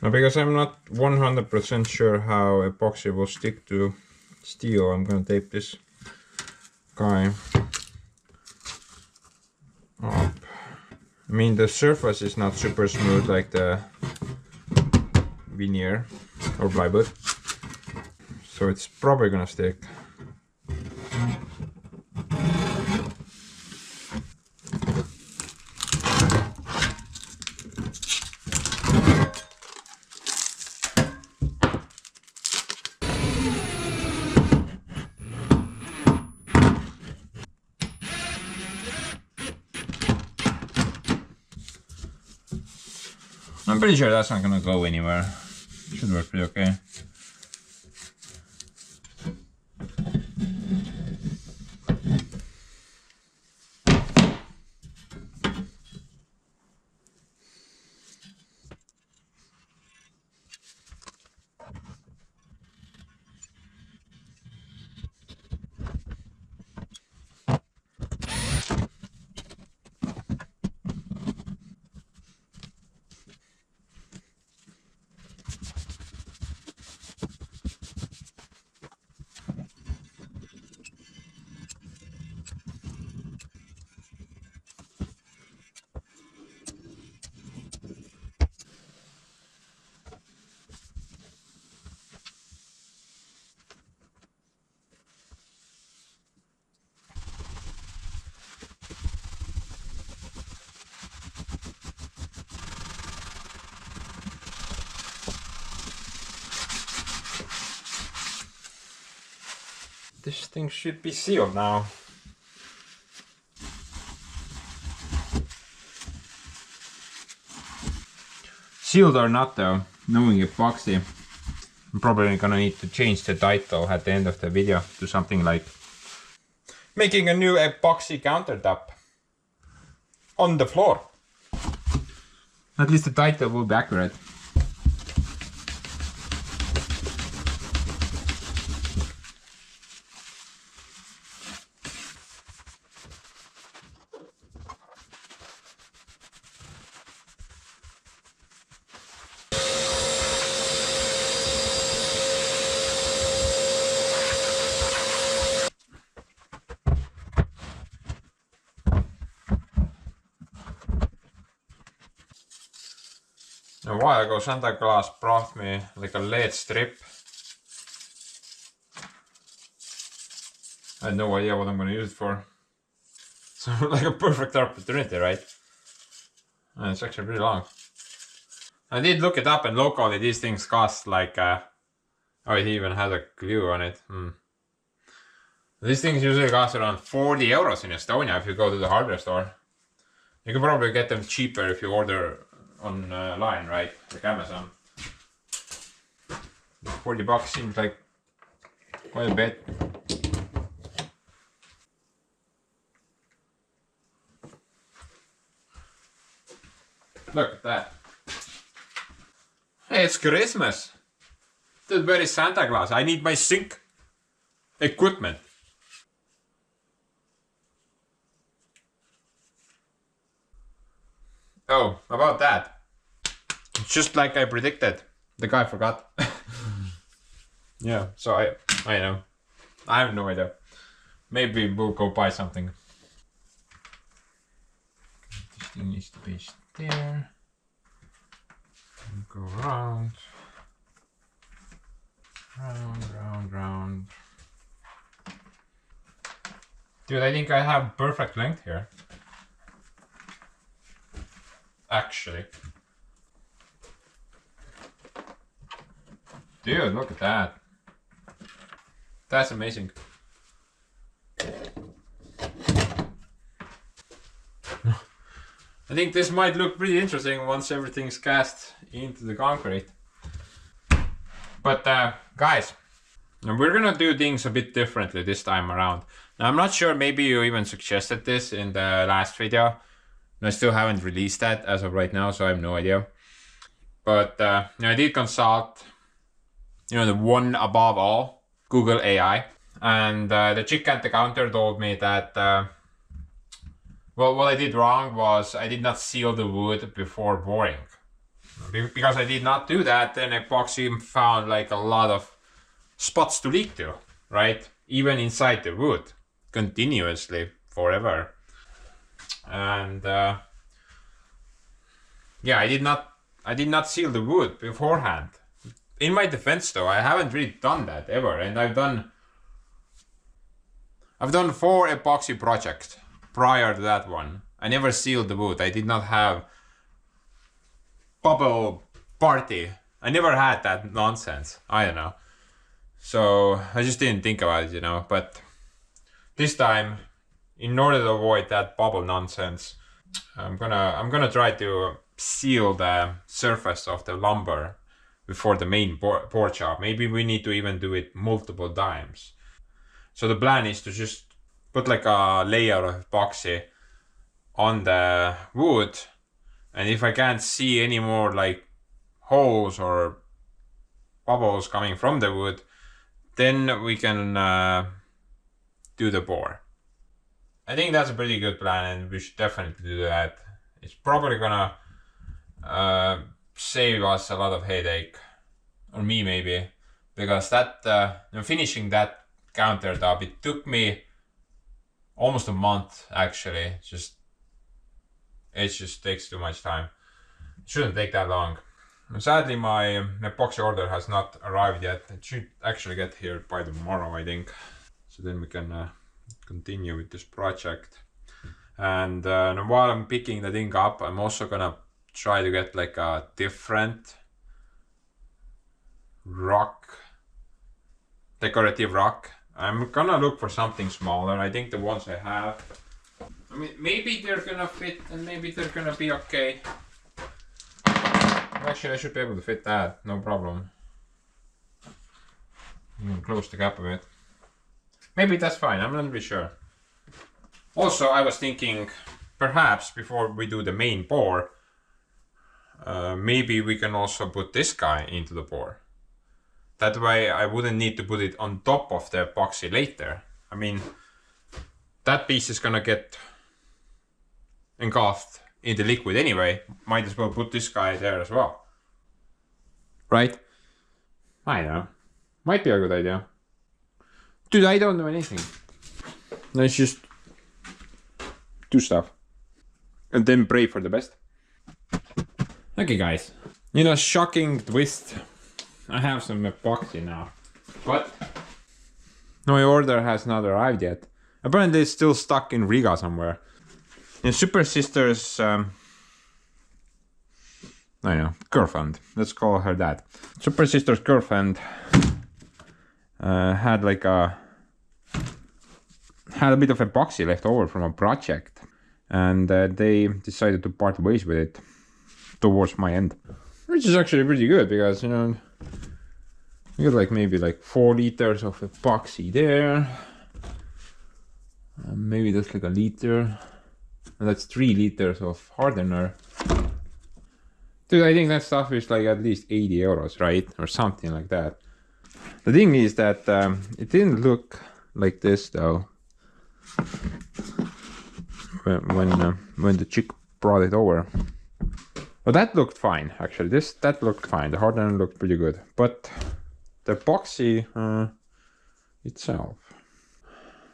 Speaker 1: Now, because I'm not 100% sure how epoxy will stick to steel, I'm gonna tape this guy up. I mean, the surface is not super smooth like the veneer or plywood, so it's probably gonna stick. I'm pretty sure that's not gonna go anywhere. Should work pretty okay. This thing should be sealed now. Sealed or not though, knowing epoxy, I'm probably gonna need to change the title at the end of the video to something like making a new epoxy countertop on the floor. At least the title will be accurate. A while ago Santa Claus brought me like a lead strip. I had no idea what I'm gonna use it for. So like a perfect opportunity, right? And it's actually pretty long. I did look it up, and locally these things cost like oh, it even has a glue on it. These things usually cost around 40 euros in Estonia if you go to the hardware store. You can probably get them cheaper if you order online, right? Like Amazon. 40 bucks seems like quite a bit. Look at that. Hey, it's Christmas. Dude, where is Santa Claus? I need my sink equipment. Oh, about that. Just like I predicted. The guy forgot. Yeah, so I know. I have no idea. Maybe we'll go buy something. This thing needs to be there. Go round. Round. Dude, I think I have perfect length here. Actually. Dude, look at that. That's amazing. I think this might look pretty interesting once everything's cast into the concrete. But guys, we're gonna do things a bit differently this time around. Now, I'm not sure, maybe you even suggested this in the last video. I still haven't released that as of right now, so I have no idea. But I did consult, the one above all, Google AI. And the chick at the counter told me that, well, what I did wrong was I did not seal the wood before boring. Because I did not do that, then epoxy found like a lot of spots to leak to, right? Even inside the wood. continuously forever. And yeah, I did not seal the wood beforehand. In my defense though, I haven't really done that ever, and I've done 4 epoxy projects prior to that one. I never sealed the wood. I did not have bubble party. I never had that nonsense. I don't know. So I just didn't think about it, but this time, in order to avoid that bubble nonsense, I'm gonna try to seal the surface of the lumber before the main pour job. Maybe we need to even do it multiple times. So the plan is to just put like a layer of epoxy on the wood, and if I can't see any more like holes or bubbles coming from the wood, then we can do the pour. I think that's a pretty good plan, and we should definitely do that. It's probably gonna save us a lot of headache, or me maybe, because that finishing that countertop, it took me almost a month actually. It just takes too much time. It shouldn't take that long. Sadly, my epoxy order has not arrived yet. It should actually get here by tomorrow, I think. So then we can continue with this project. And while I'm picking the thing up, I'm also gonna try to get like a different rock, decorative rock. I'm gonna look for something smaller. I think the ones I have, I mean, maybe they're gonna fit and maybe they're gonna be okay. Actually, I should be able to fit that, no problem. You can close the gap a bit. Maybe that's fine, I'm not really sure. Also, I was thinking, perhaps before we do the main pour, maybe we can also put this guy into the pour. That way I wouldn't need to put it on top of the epoxy later. I mean, that piece is gonna get engulfed in the liquid anyway. Might as well put this guy there as well. Right? I know. Might be a good idea. Dude, I don't know anything. Let's just do stuff. And then pray for the best. Okay guys. Shocking twist. I have some epoxy now. But my order has not arrived yet. Apparently it's still stuck in Riga somewhere. And Super Sister's girlfriend. Let's call her that. Super Sister's girlfriend had a bit of epoxy left over from a project, and they decided to part ways with it towards my end, which is actually pretty good because you got like maybe like 4 liters of epoxy there. Maybe that's like a liter. And that's 3 liters of hardener. Dude, I think that stuff is like at least 80 euros, right? Or something like that. The thing is that it didn't look like this though. When the chick brought it over. But that looked fine, actually. That looked fine. The hardener looked pretty good. But the epoxy itself.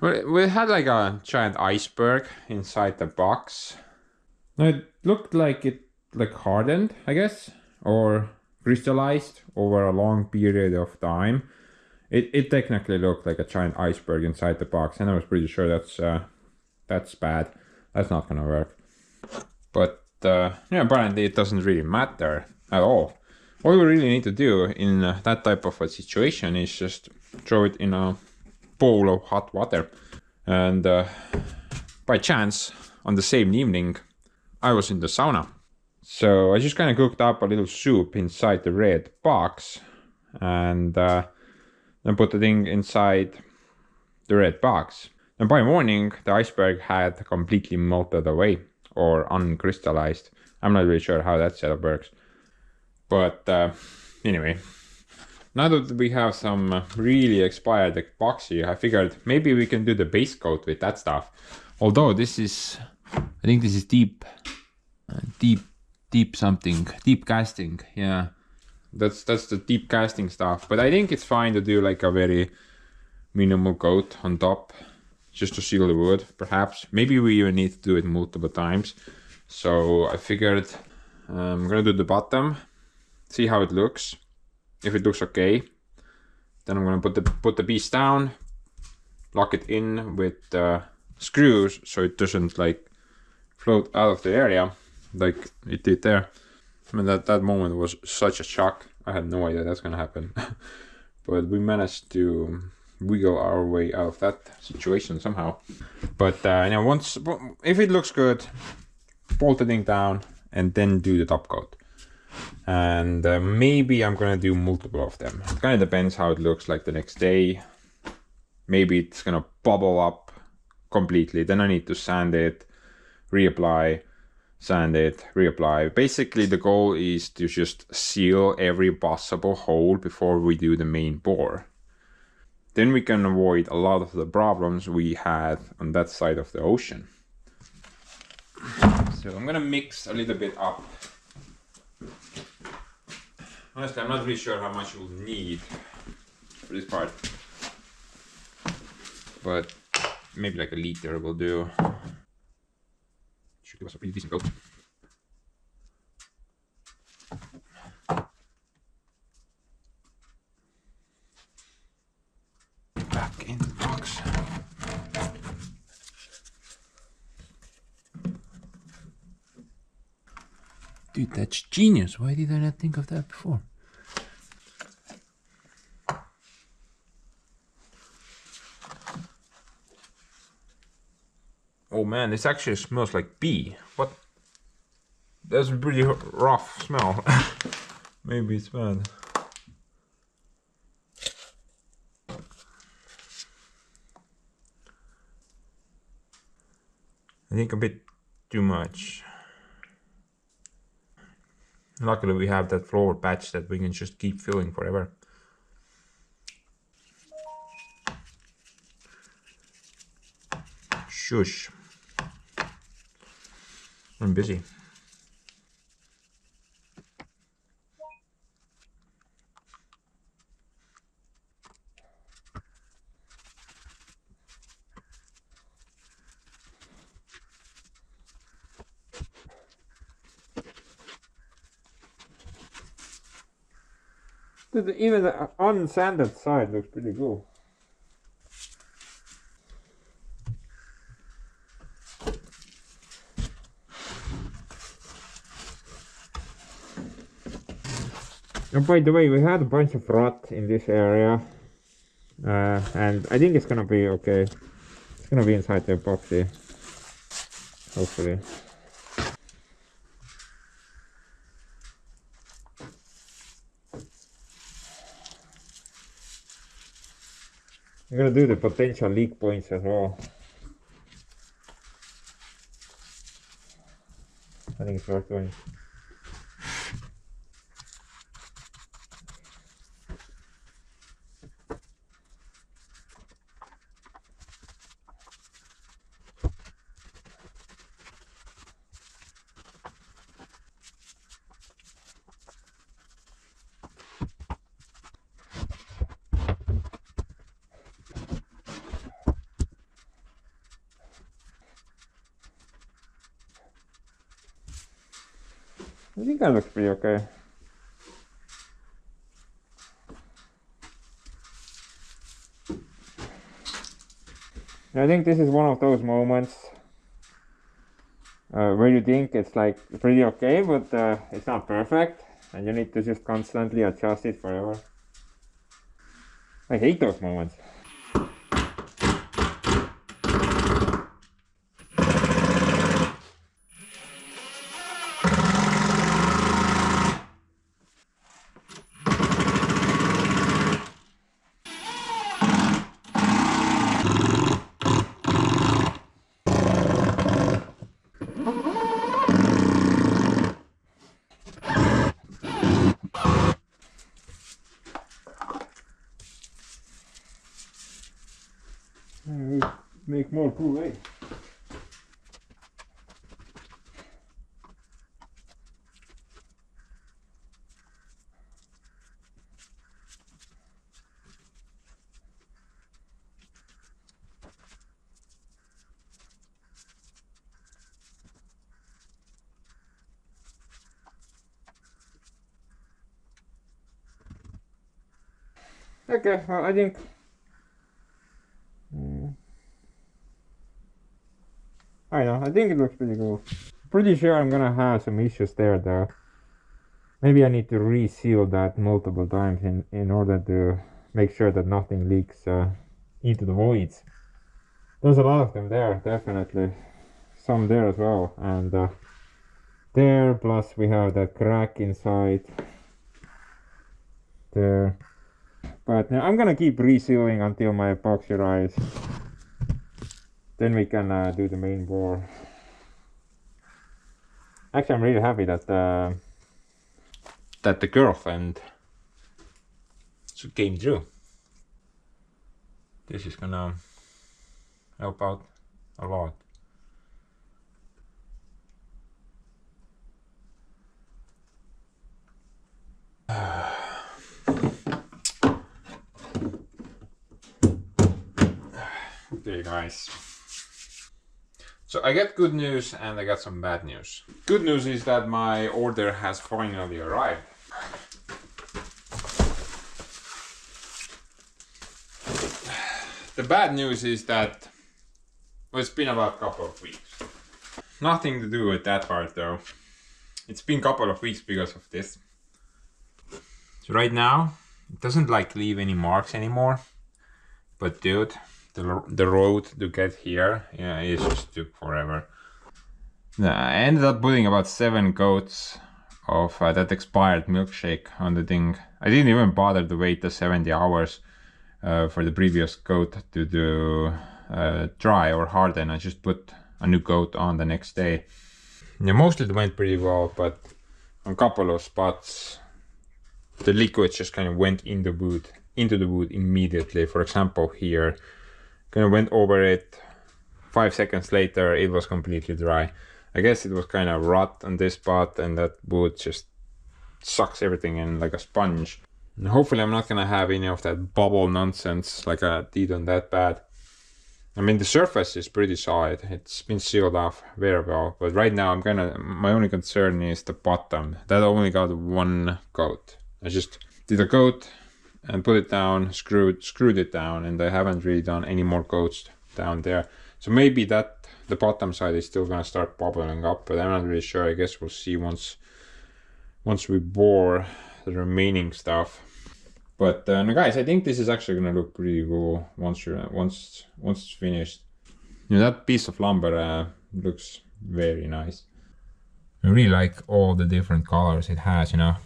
Speaker 1: Well, we had like a giant iceberg inside the box. It looked like it hardened, I guess, or crystallized over a long period of time. It technically looked like a giant iceberg inside the box, and I was pretty sure that's bad. That's not gonna work. But apparently it doesn't really matter at all. All we really need to do in that type of a situation is just throw it in a bowl of hot water. And by chance, on the same evening, I was in the sauna. So I just kind of cooked up a little soup inside the red box, and then put the thing inside the red box. And by morning, the iceberg had completely melted away or uncrystallized. I'm not really sure how that setup works. But anyway, now that we have some really expired epoxy, I figured maybe we can do the base coat with that stuff. Although I think this is deep casting. Yeah, that's the deep casting stuff. But I think it's fine to do like a very minimal coat on top. just to seal the wood, perhaps. Maybe we even need to do it multiple times. So I figured I'm gonna do the bottom, see how it looks. If it looks okay, then I'm gonna put the piece down, lock it in with screws so it doesn't like float out of the area like it did there. I mean, that moment was such a shock. I had no idea that's gonna happen. But we managed to wiggle our way out of that situation somehow. But once, if it looks good, bolt the thing down and then do the top coat. And maybe I'm gonna do multiple of them. It kind of depends how it looks like the next day. Maybe it's gonna bubble up completely. Then I need to sand it, reapply, sand it, reapply. Basically, the goal is to just seal every possible hole before we do the main bore. Then we can avoid a lot of the problems we had on that side of the ocean. So I'm gonna mix a little bit up. Honestly, I'm not really sure how much we'll need for this part, but maybe like a liter will do. Should give us a pretty decent coat. Back in the box. Dude, that's genius. Why did I not think of that before? Oh man, this actually smells like pee. What? That's a pretty rough smell. Maybe it's bad. I think a bit too much. Luckily we have that floor patch that we can just keep filling forever. Shush. I'm busy.
Speaker 2: Even the unsanded side looks pretty cool. And by the way, we had a bunch of rot in this area, and I think it's gonna be okay. It's gonna be inside the epoxy, hopefully. I'm gonna do the potential leak points as well. I think it's worth doing. I think that looks pretty okay. I think this is one of those moments where you think it's like pretty okay, but it's not perfect, and you need to just constantly adjust it forever. I hate those moments. Make more cool, Okay, well, I think I know. I think it looks pretty cool. Pretty sure I'm gonna have some issues there though. Maybe I need to reseal that multiple times in order to make sure that nothing leaks into the voids. There's a lot of them there, definitely. Some there as well, and there, plus we have that crack inside there. But now I'm gonna keep resealing until my epoxy dries. Then we can do the main bore. Actually, I'm really happy that
Speaker 1: the girlfriend came through. This is gonna help out a lot. Okay, guys. So I got good news and I got some bad news. Good news is that my order has finally arrived. The bad news is that, well, it's been about a couple of weeks. Nothing to do with that part though. It's been a couple of weeks because of this. So right now, it doesn't like leave any marks anymore. But dude, the road to get here, yeah, it just took forever. I ended up putting about 7 coats of that expired milkshake on the thing. I didn't even bother to wait the 70 hours for the previous coat to do dry or harden. I just put a new coat on the next day. Yeah, mostly it went pretty well, but on a couple of spots the liquid just kind of went into the wood immediately. For example, here, kind of went over it. 5 seconds later, it was completely dry. I guess it was kind of rot on this spot, and that wood just sucks everything in like a sponge. And hopefully I'm not gonna have any of that bubble nonsense like I did on that bad. I mean, the surface is pretty solid. It's been sealed off very well, but right now my only concern is the bottom. That only got 1 coat. I just did a coat and put it down, screwed it down, and I haven't really done any more coats down there. So maybe that the bottom side is still gonna start bubbling up, but I'm not really sure. I guess we'll see once we bore the remaining stuff. But no, guys, I think this is actually gonna look pretty cool once it's finished. You know, that piece of lumber looks very nice. I really like all the different colors it has, you know.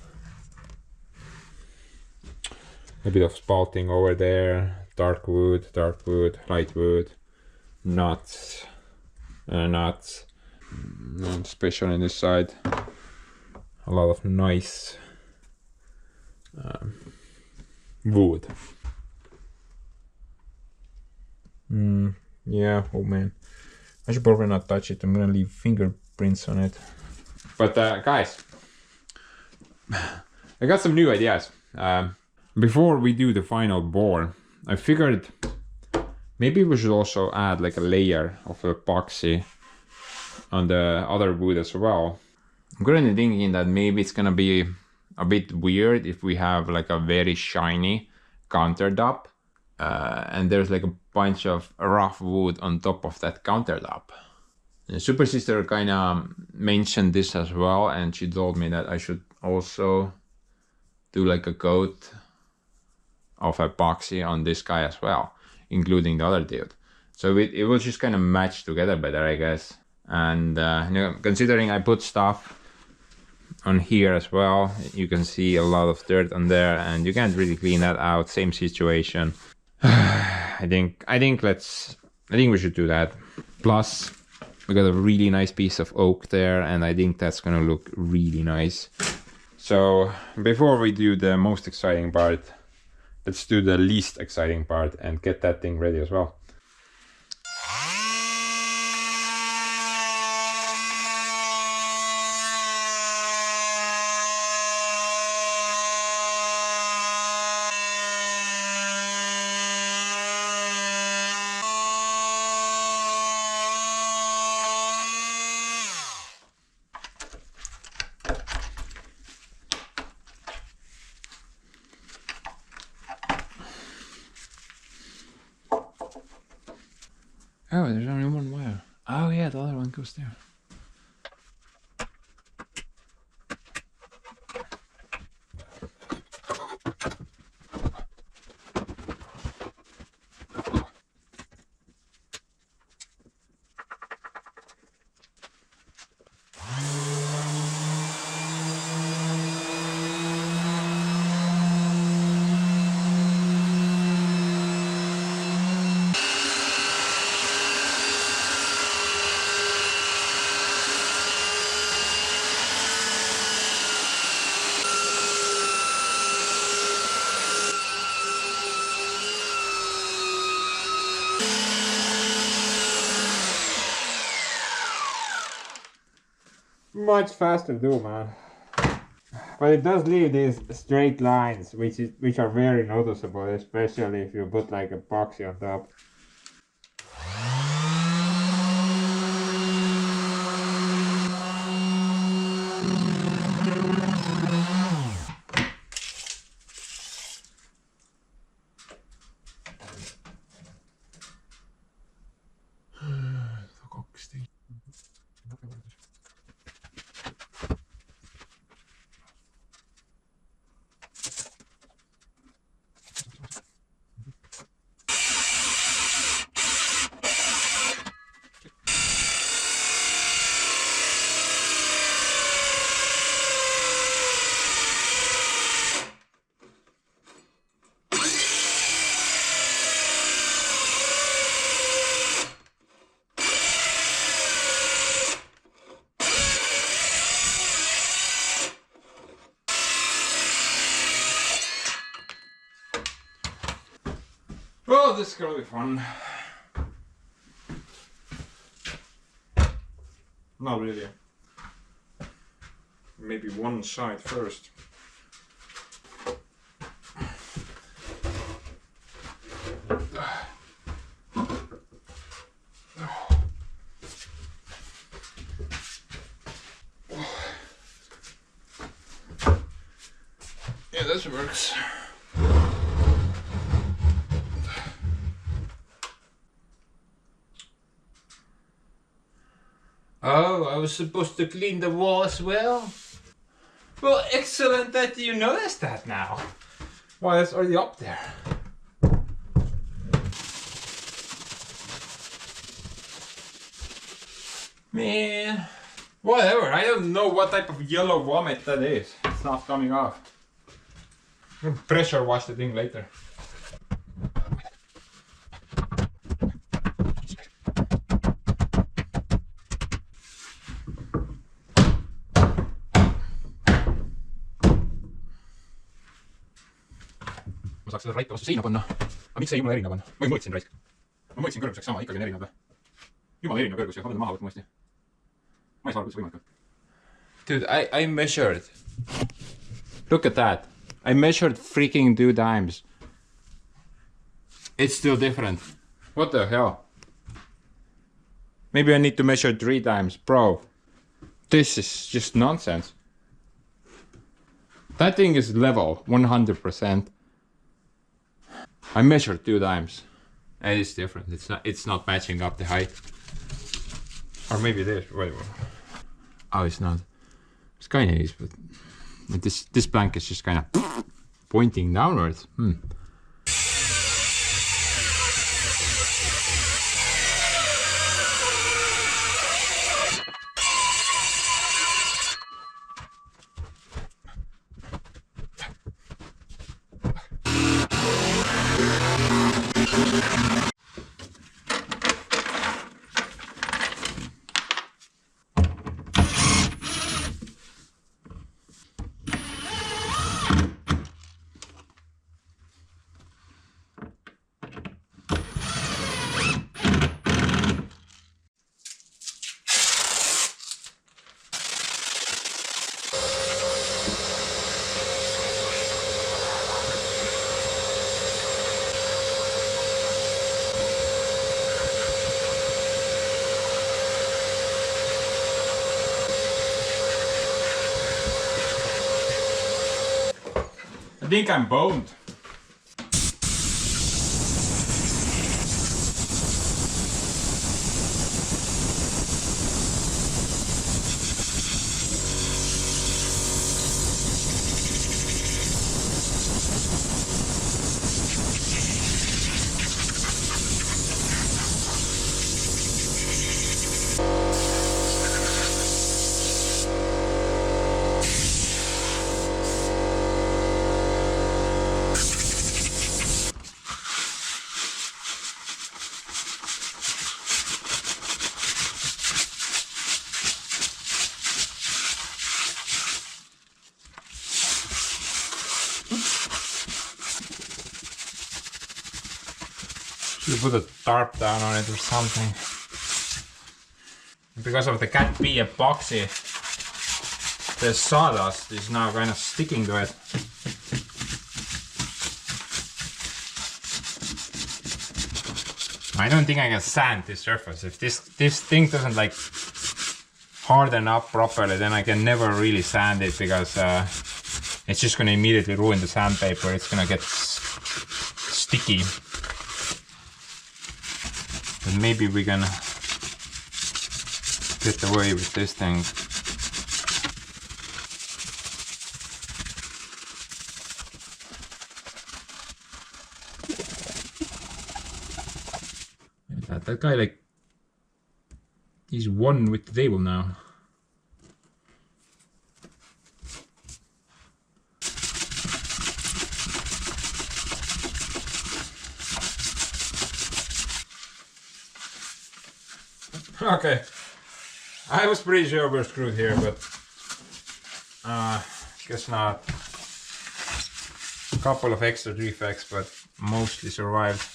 Speaker 1: A bit of spalting over there, dark wood, light wood, nuts, and especially on this side, a lot of nice wood. Yeah, oh man, I should probably not touch it. I'm gonna leave fingerprints on it. But guys, I got some new ideas. Before we do the final bore, I figured maybe we should also add like a layer of epoxy on the other wood as well. I'm currently thinking that maybe it's gonna be a bit weird if we have like a very shiny countertop and there's like a bunch of rough wood on top of that countertop. And Super Sister kind of mentioned this as well, and she told me that I should also do like a coat of epoxy on this guy as well, including the other dude. So it will just kind of match together better, I guess. And you know, considering I put stuff on here as well, you can see a lot of dirt on there, and you can't really clean that out. Same situation. I think we should do that. Plus, we got a really nice piece of oak there, and I think that's gonna look really nice. So before we do the most exciting part, let's do the least exciting part and get that thing ready as well. Oh, there's only one wire. Oh yeah, the other one goes there.
Speaker 2: Much faster to do, man. But it does leave these straight lines, which are very noticeable, especially if you put like epoxy on top.
Speaker 1: Oh, this is gonna be fun. Not really. Maybe one side first. Yeah, this works. Oh, I was supposed to clean the wall as well? Well, excellent that you noticed that now. Why, it's already up there. Man, whatever, I don't know what type of yellow vomit that is. It's not coming off. Pressure wash the thing later. Ma saaks seda raita vastu seina panna. Aga miks see jumala erinev on? Ma ju mõõtsin raisk. Ma mõõtsin kõrguseks sama, ikkagi on erinev või? Jumala erinev kõrgus ja hakkame maha võtma uuesti. Ma ei saa aru, kuidas see võimalik on. Dude, I measured. Look at that. I measured freaking 2 times. It's still different. What the hell? Maybe I need to measure 3 times. Bro, this is just nonsense. That thing is level, 100%. I measured 2 times. And it's different. It's not matching up the height. Or maybe it is. Wait. Oh, it's not. It's kind of is, but this plank is just kind of pointing downwards. I think I'm boned. You put a tarp down on it or something. Because of the Cat B epoxy, the sawdust is now kind of sticking to it. I don't think I can sand this surface. If this thing doesn't like harden up properly, then I can never really sand it, because it's just gonna immediately ruin the sandpaper. It's gonna get sticky. But maybe we can get away with this thing. That guy, like, he's one with the table now. Okay, I was pretty sure we're screwed here, but guess not. A couple of extra defects, but mostly survived.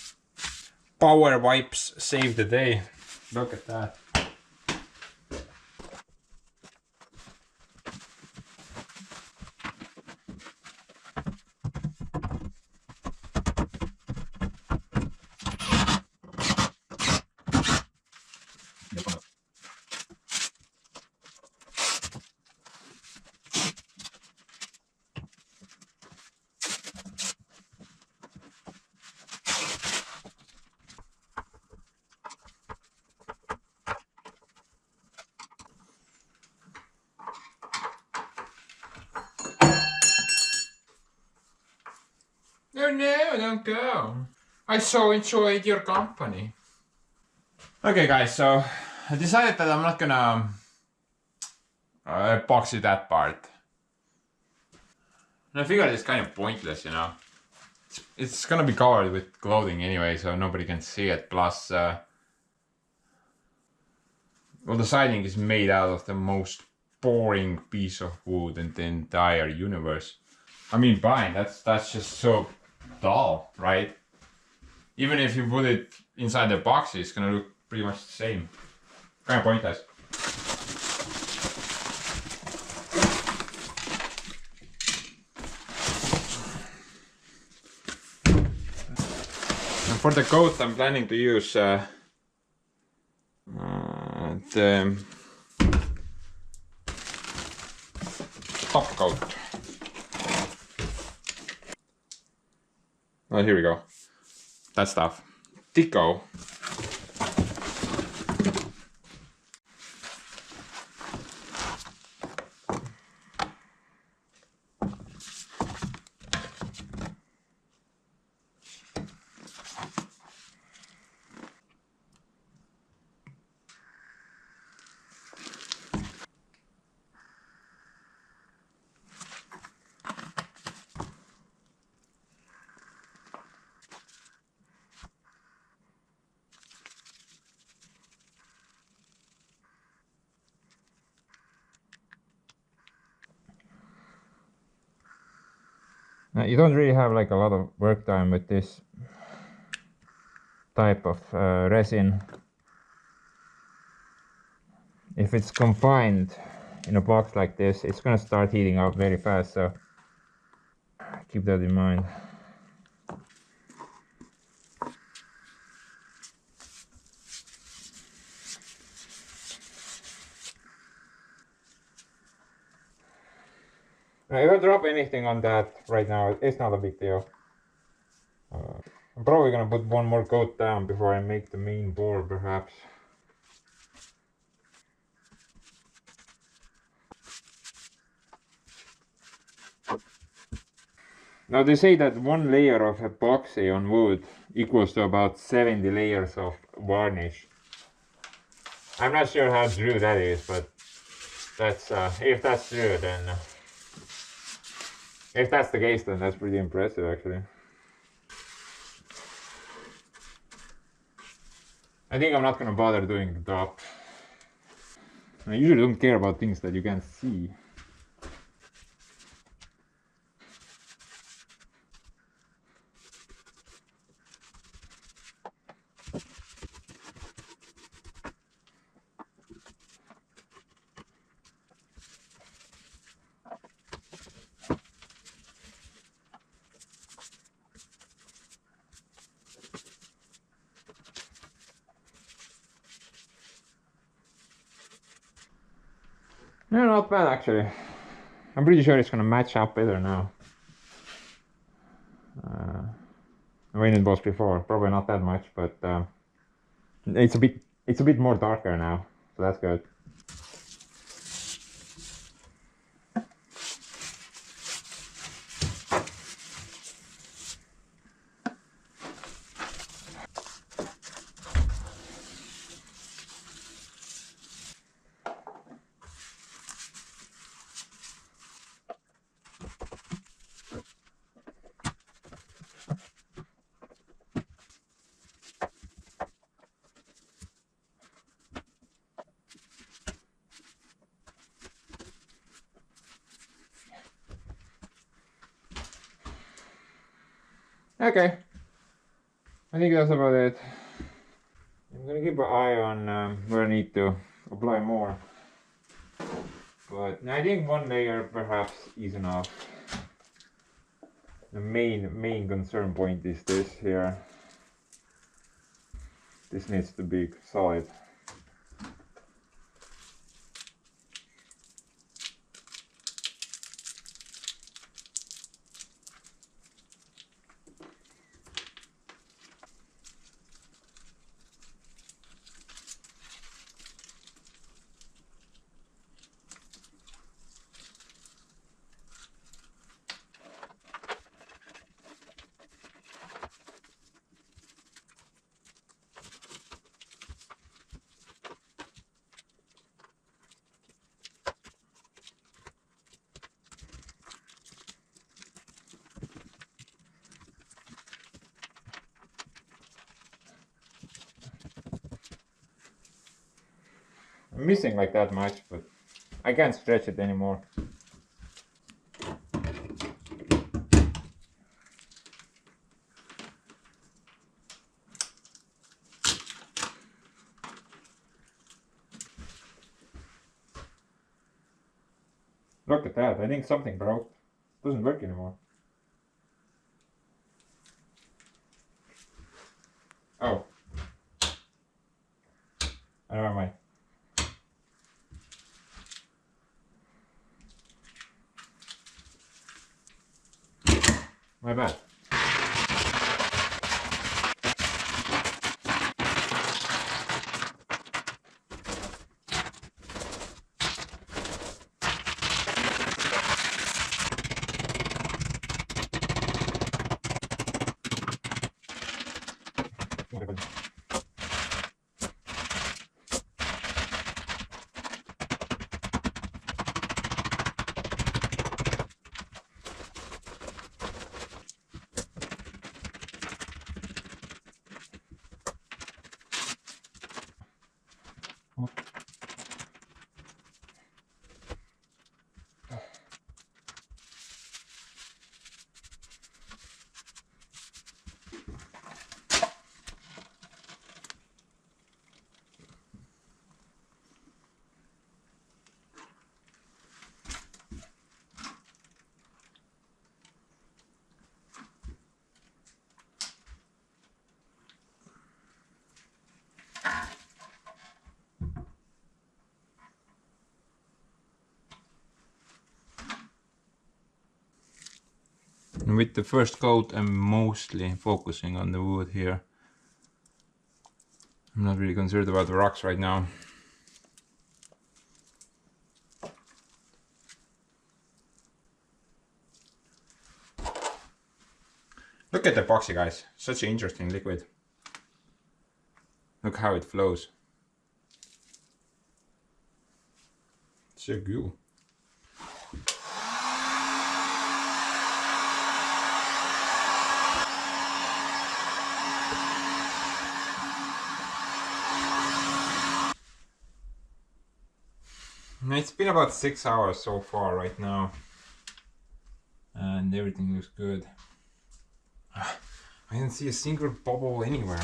Speaker 1: Power wipes saved the day. Look at that. No, don't go. I so enjoyed your company. Okay guys, so I decided that I'm not gonna epoxy that part. And I figured it's kind of pointless, you know. It's gonna be covered with clothing anyway, so nobody can see it. Plus, well, the siding is made out of the most boring piece of wood in the entire universe. I mean, fine, that's just so dull, right? Even if you put it inside the box, it's gonna look pretty much the same. Kind of pointless. And for the coat, I'm planning to use the top coat. Oh, here we go. That stuff. Tico. You don't really have like a lot of work time with this type of resin. If it's confined in a box like this, it's gonna start heating up very fast, so keep that in mind. Now, if I drop anything on that right now, it's not a big deal. I'm probably gonna put one more coat down before I make the main board, perhaps. Now they say that one layer of epoxy on wood equals to about 70 layers of varnish. I'm not sure how true that is, but that's if that's true, then if that's the case, then that's pretty impressive actually. I think I'm not gonna bother doing the top. I usually don't care about things that you can't see.
Speaker 2: Yeah, not bad actually. I'm pretty sure it's gonna match up better now. When it was before, probably not that much, but it's a bit more darker now, so that's good. Okay, I think that's about it. I'm gonna keep an eye on where I need to apply more, but I think one layer perhaps is enough. The main concern point is this here. This needs to be solid. I'm missing like that much, but I can't stretch it anymore. Look at that, I think something broke. It doesn't work anymore. Oh. Never mind. My bad.
Speaker 1: And with the first coat, I'm mostly focusing on the wood here. I'm not really concerned about the rocks right now. Look at the epoxy, guys. Such an interesting liquid. Look how it flows. So cool. It's been about 6 hours so far right now, and everything looks good. I didn't see a single bubble anywhere.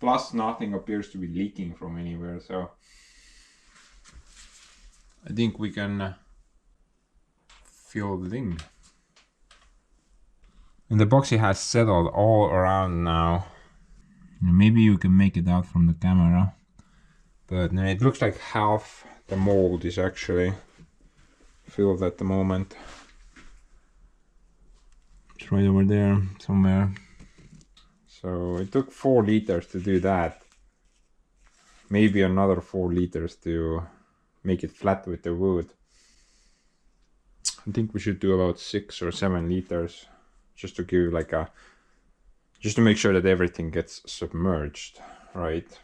Speaker 1: Plus nothing appears to be leaking from anywhere, so I think we can fill it in. And the epoxy has settled all around now. Maybe you can make it out from the camera. But no, it looks like half the mold is actually filled at the moment. It's right over there somewhere. So it took 4 liters to do that. Maybe another 4 liters to make it flat with the wood. I think we should do about 6 or 7 liters just to give like a, just to make sure that everything gets submerged, right?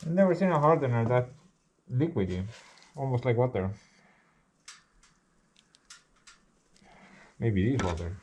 Speaker 2: I've never seen a hardener that liquidy, almost like water. Maybe it is water.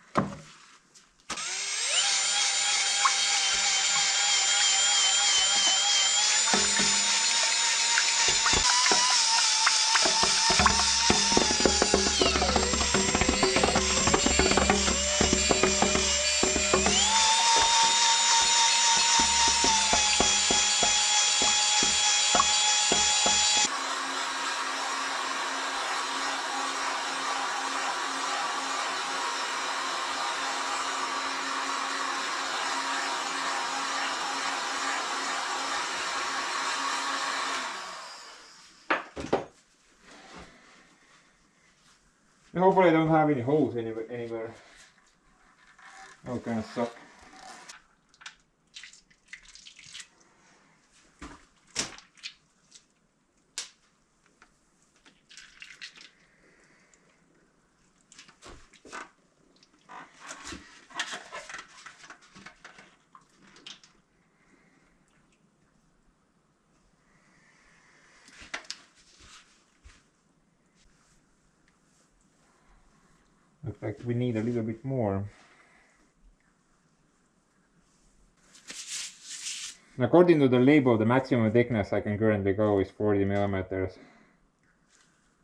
Speaker 2: And hopefully I don't have any holes anywhere. That would kind of suck. Looks like we need a little bit more. According to the label, the maximum thickness I can currently go is 40 millimeters.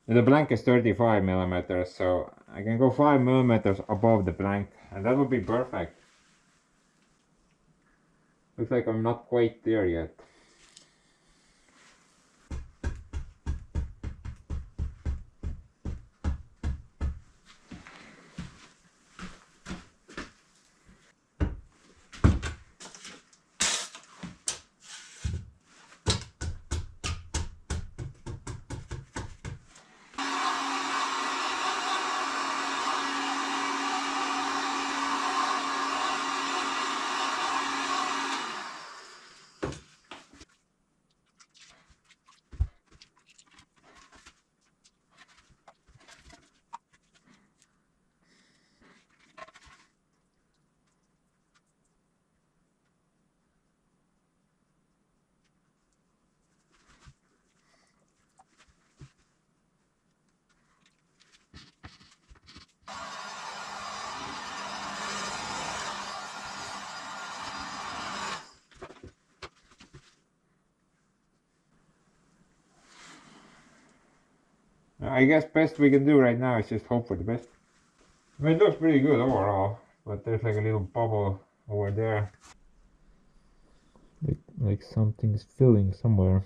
Speaker 2: The blank is 35 millimeters, so I can go 5 millimeters above the blank, and that would be perfect. Looks like I'm not quite there yet. I guess best we can do right now is just hope for the best. I mean, it looks pretty good overall, but there's like a little bubble over there. Like something's filling somewhere.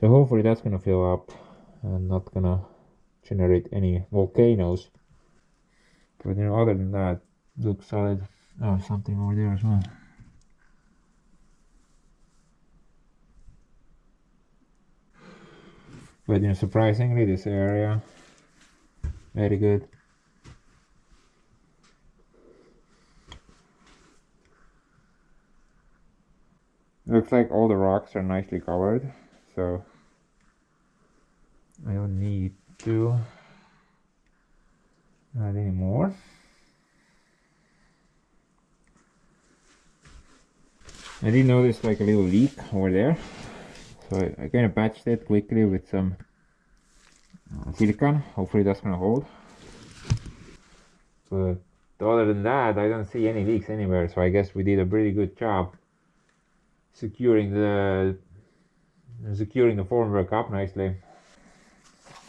Speaker 2: So hopefully that's gonna fill up and not gonna generate any volcanoes. But you know, other than that, looks solid. Oh, something over there as well. But you know, surprisingly, this area very good. Looks like all the rocks are nicely covered, so I don't need to add any more. I did notice like a little leak over there, so I kind of patched it quickly with some silicone. Hopefully that's gonna hold. But other than that, I don't see any leaks anywhere, so I guess we did a pretty good job securing the formwork up nicely.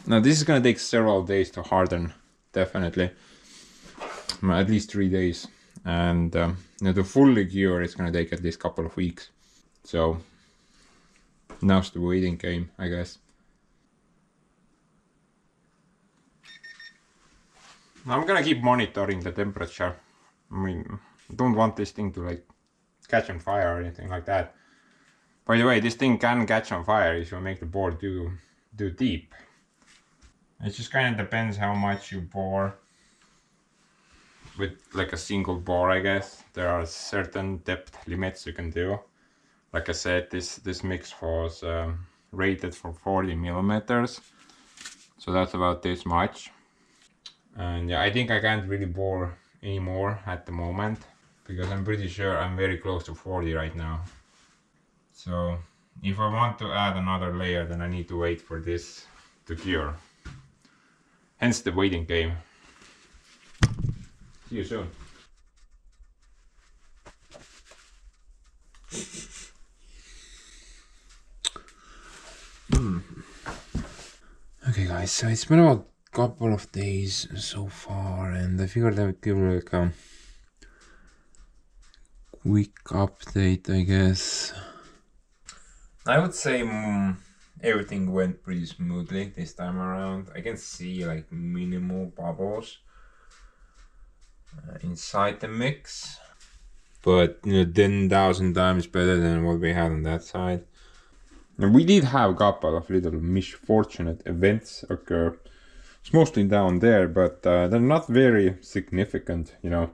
Speaker 1: Now this is gonna take several days to harden, definitely. At least 3 days. And to fully cure it's gonna take at least a couple of weeks. So now's the waiting game, I guess. I'm gonna keep monitoring the temperature. I mean, I don't want this thing to like catch on fire or anything like that. By the way, this thing can catch on fire if you make the bore too deep. It just kind of depends how much you bore with like a single bore, I guess. There are certain depth limits you can do. Like I said, this mix was rated for 40 millimeters, so that's about this much. And yeah, I think I can't really bore anymore at the moment because I'm pretty sure I'm very close to 40 right now. So if I want to add another layer, then I need to wait for this to cure. Hence the waiting game. See you soon. Okay guys, so it's been about a couple of days so far, and I figured I would give like a quick update, I guess. I would say everything went pretty smoothly this time around. I can see like minimal bubbles inside the mix, but 10,000 times better than what we had on that side. And we did have a couple of little misfortunate events occur. It's mostly down there, but they're not very significant, Yeah,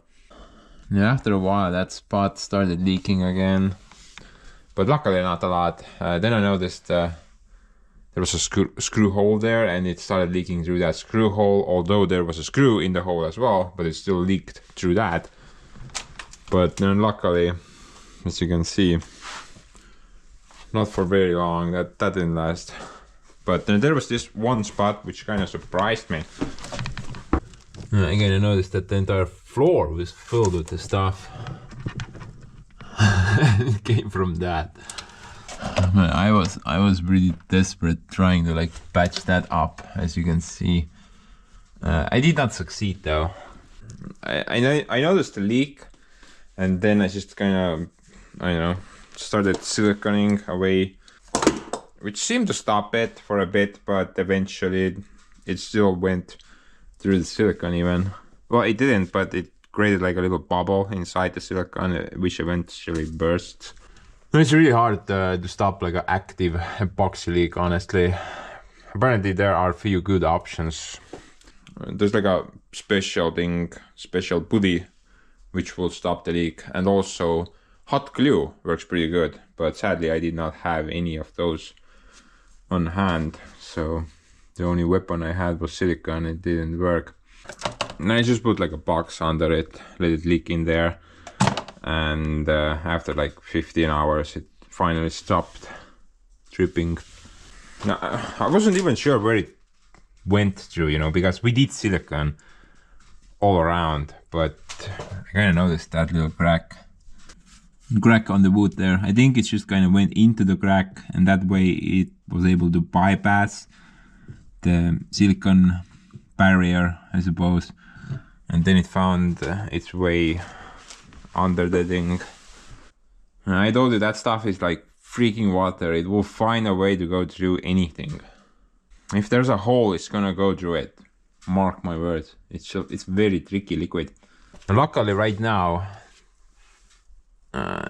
Speaker 1: after a while that spot started leaking again, but luckily not a lot. Then I noticed there was a screw hole there, and it started leaking through that screw hole, although there was a screw in the hole as well, but it still leaked through that. But then luckily, as you can see, not for very long, that didn't last. But then there was this one spot which kind of surprised me. Again, I noticed that the entire floor was filled with the stuff. It came from that. I was really desperate trying to like patch that up, as you can see. I did not succeed though. I noticed the leak, and then I just kind of, started siliconing away, which seemed to stop it for a bit, but eventually it still went through the silicone even. Well, it didn't, but it created like a little bubble inside the silicone, which eventually burst. It's really hard to stop like an active epoxy leak, honestly. Apparently there are a few good options. There's like a special putty which will stop the leak, and also hot glue works pretty good, but sadly I did not have any of those on hand, so the only weapon I had was silicone. It didn't work. And I just put like a box under it, let it leak in there, and after like 15 hours it finally stopped dripping. Now, I wasn't even sure where it went through, because we did silicone all around, but I kind of noticed that little crack on the wood there. I think it just kind of went into the crack, and that way it was able to bypass the silicone barrier, I suppose, and then it found its way under the thing. And I told you that stuff is like freaking water. It will find a way to go through anything. If there's a hole, it's gonna go through it. Mark my words. It's very tricky liquid. And luckily right now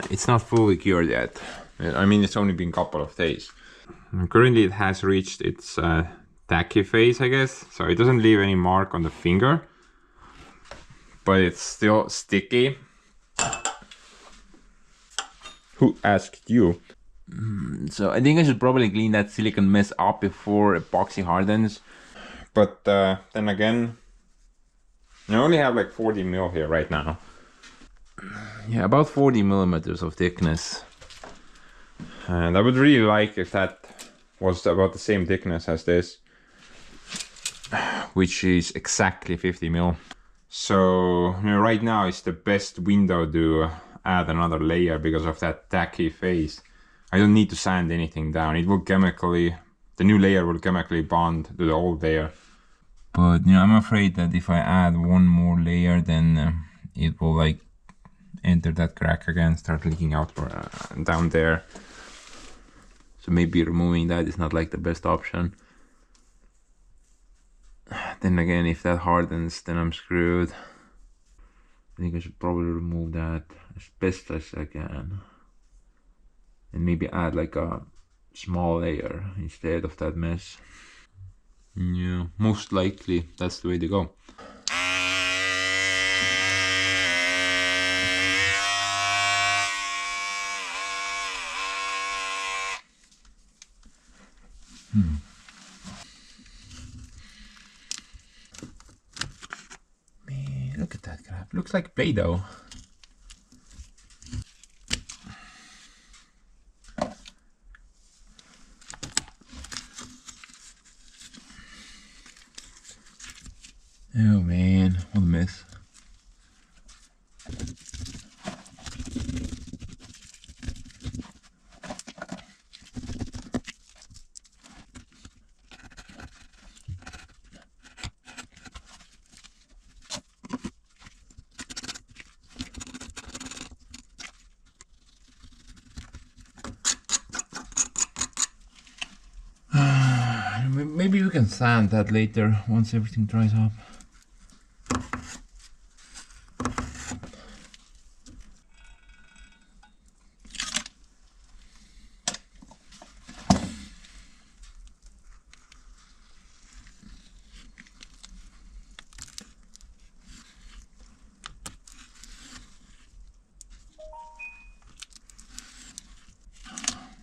Speaker 1: it's not fully cured yet. I mean, it's only been a couple of days. And currently it has reached its tacky phase, I guess, so it doesn't leave any mark on the finger, but it's still sticky. Who asked you? So I think I should probably clean that silicone mess up before epoxy hardens, but then again, I only have like 40 mil here right now. Yeah, about 40 millimeters of thickness. And I would really like if that was about the same thickness as this, which is exactly 50 mil. So right now it's the best window to add another layer because of that tacky face. I don't need to sand anything down. It will chemically, the new layer will chemically bond to the old layer. But I'm afraid that if I add one more layer, then it will like enter that crack again, start leaking out down there. So maybe removing that is not like the best option. Then again, if that hardens, then I'm screwed. I think I should probably remove that as best as I can. And maybe add like a small layer instead of that mess. Yeah, most likely that's the way to go. Man, look at that crap. Looks like Play-Doh. Oh man, what a mess. Maybe we can sand that later once everything dries up.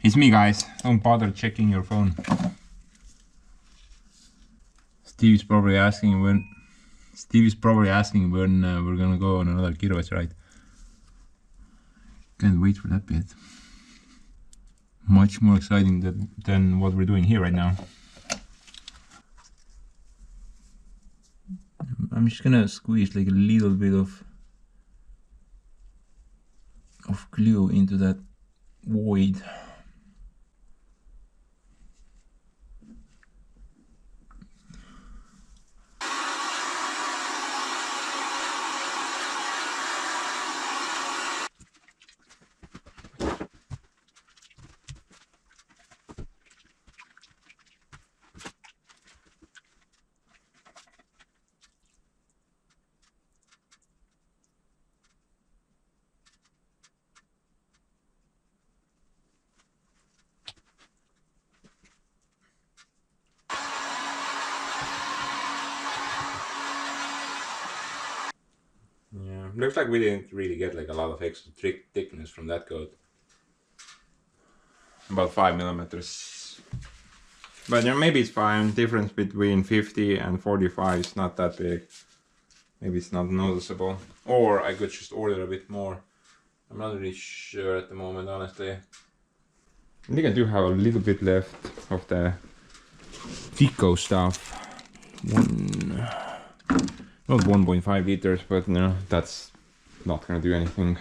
Speaker 1: It's me, guys. Don't bother checking your phone. Steve's probably asking when we're gonna go on another giveaway ride. Can't wait for that bit. Much more exciting than what we're doing here right now. I'm just gonna squeeze like a little bit of glue into that void. Yeah, looks like we didn't really get like a lot of extra thickness from that coat. About 5 millimeters. But maybe it's fine. Difference between 50 and 45 is not that big. Maybe it's not noticeable. Or I could just order a bit more. I'm not really sure at the moment, honestly. I think I do have a little bit left of the Deco stuff. Not 1.5 liters, but no, that's not gonna do anything.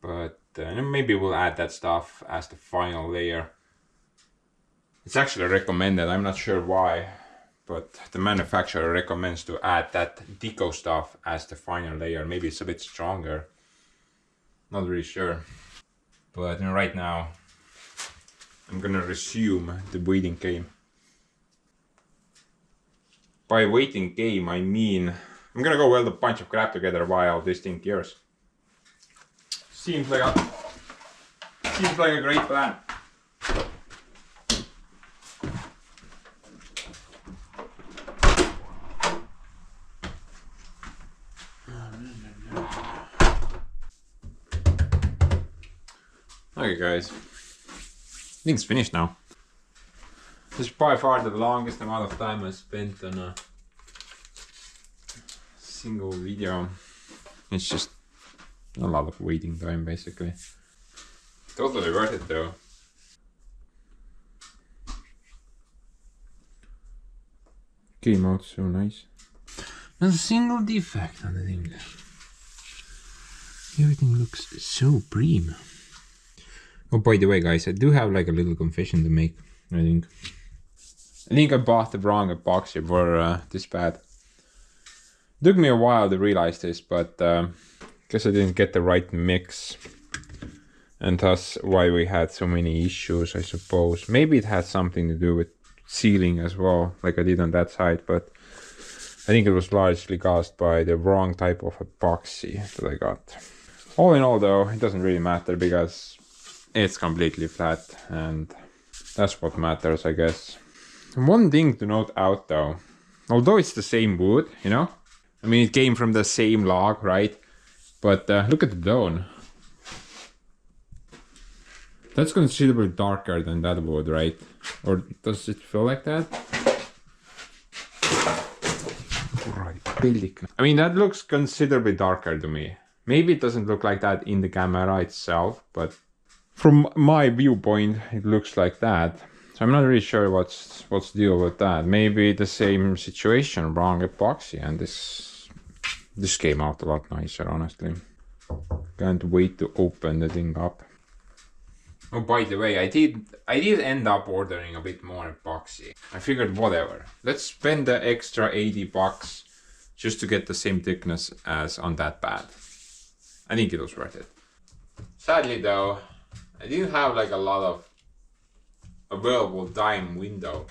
Speaker 1: But maybe we'll add that stuff as the final layer. It's actually recommended, I'm not sure why, but the manufacturer recommends to add that Deco stuff as the final layer. Maybe it's a bit stronger. Not really sure. But right now, I'm gonna resume the waiting game. By waiting game, I mean I'm gonna go weld a bunch of crap together while this thing cures. Seems like a great plan. Okay guys, thing's finished now. This is by far the longest amount of time I spent on a single video. It's just a lot of waiting time basically. Totally worth it though. Came out so nice. Not a single defect on the thing. Everything looks so prime. Oh, by the way, guys, I do have like a little confession to make. I think I bought the wrong epoxy for this pad. Took me a while to realize this, but guess I didn't get the right mix, and thus why we had so many issues, I suppose. Maybe it had something to do with sealing as well, like I did on that side, but I think it was largely caused by the wrong type of epoxy that I got. All in all, though, it doesn't really matter because it's completely flat, and that's what matters, I guess. One thing to note out, though, although it's the same wood, you know, I mean, it came from the same log, right? But look at the tone. That's considerably darker than that wood, right? Or does it feel like that? I mean, that looks considerably darker to me. Maybe it doesn't look like that in the camera itself, but from my viewpoint, it looks like that. So I'm not really sure what's the deal with that. Maybe the same situation, wrong epoxy, and this came out a lot nicer, honestly. Can't wait to open the thing up. Oh, by the way, I did end up ordering a bit more epoxy. I figured whatever. Let's spend the extra $80 just to get the same thickness as on that pad. I think it was worth it. Sadly though, I didn't have like a lot of available dime window.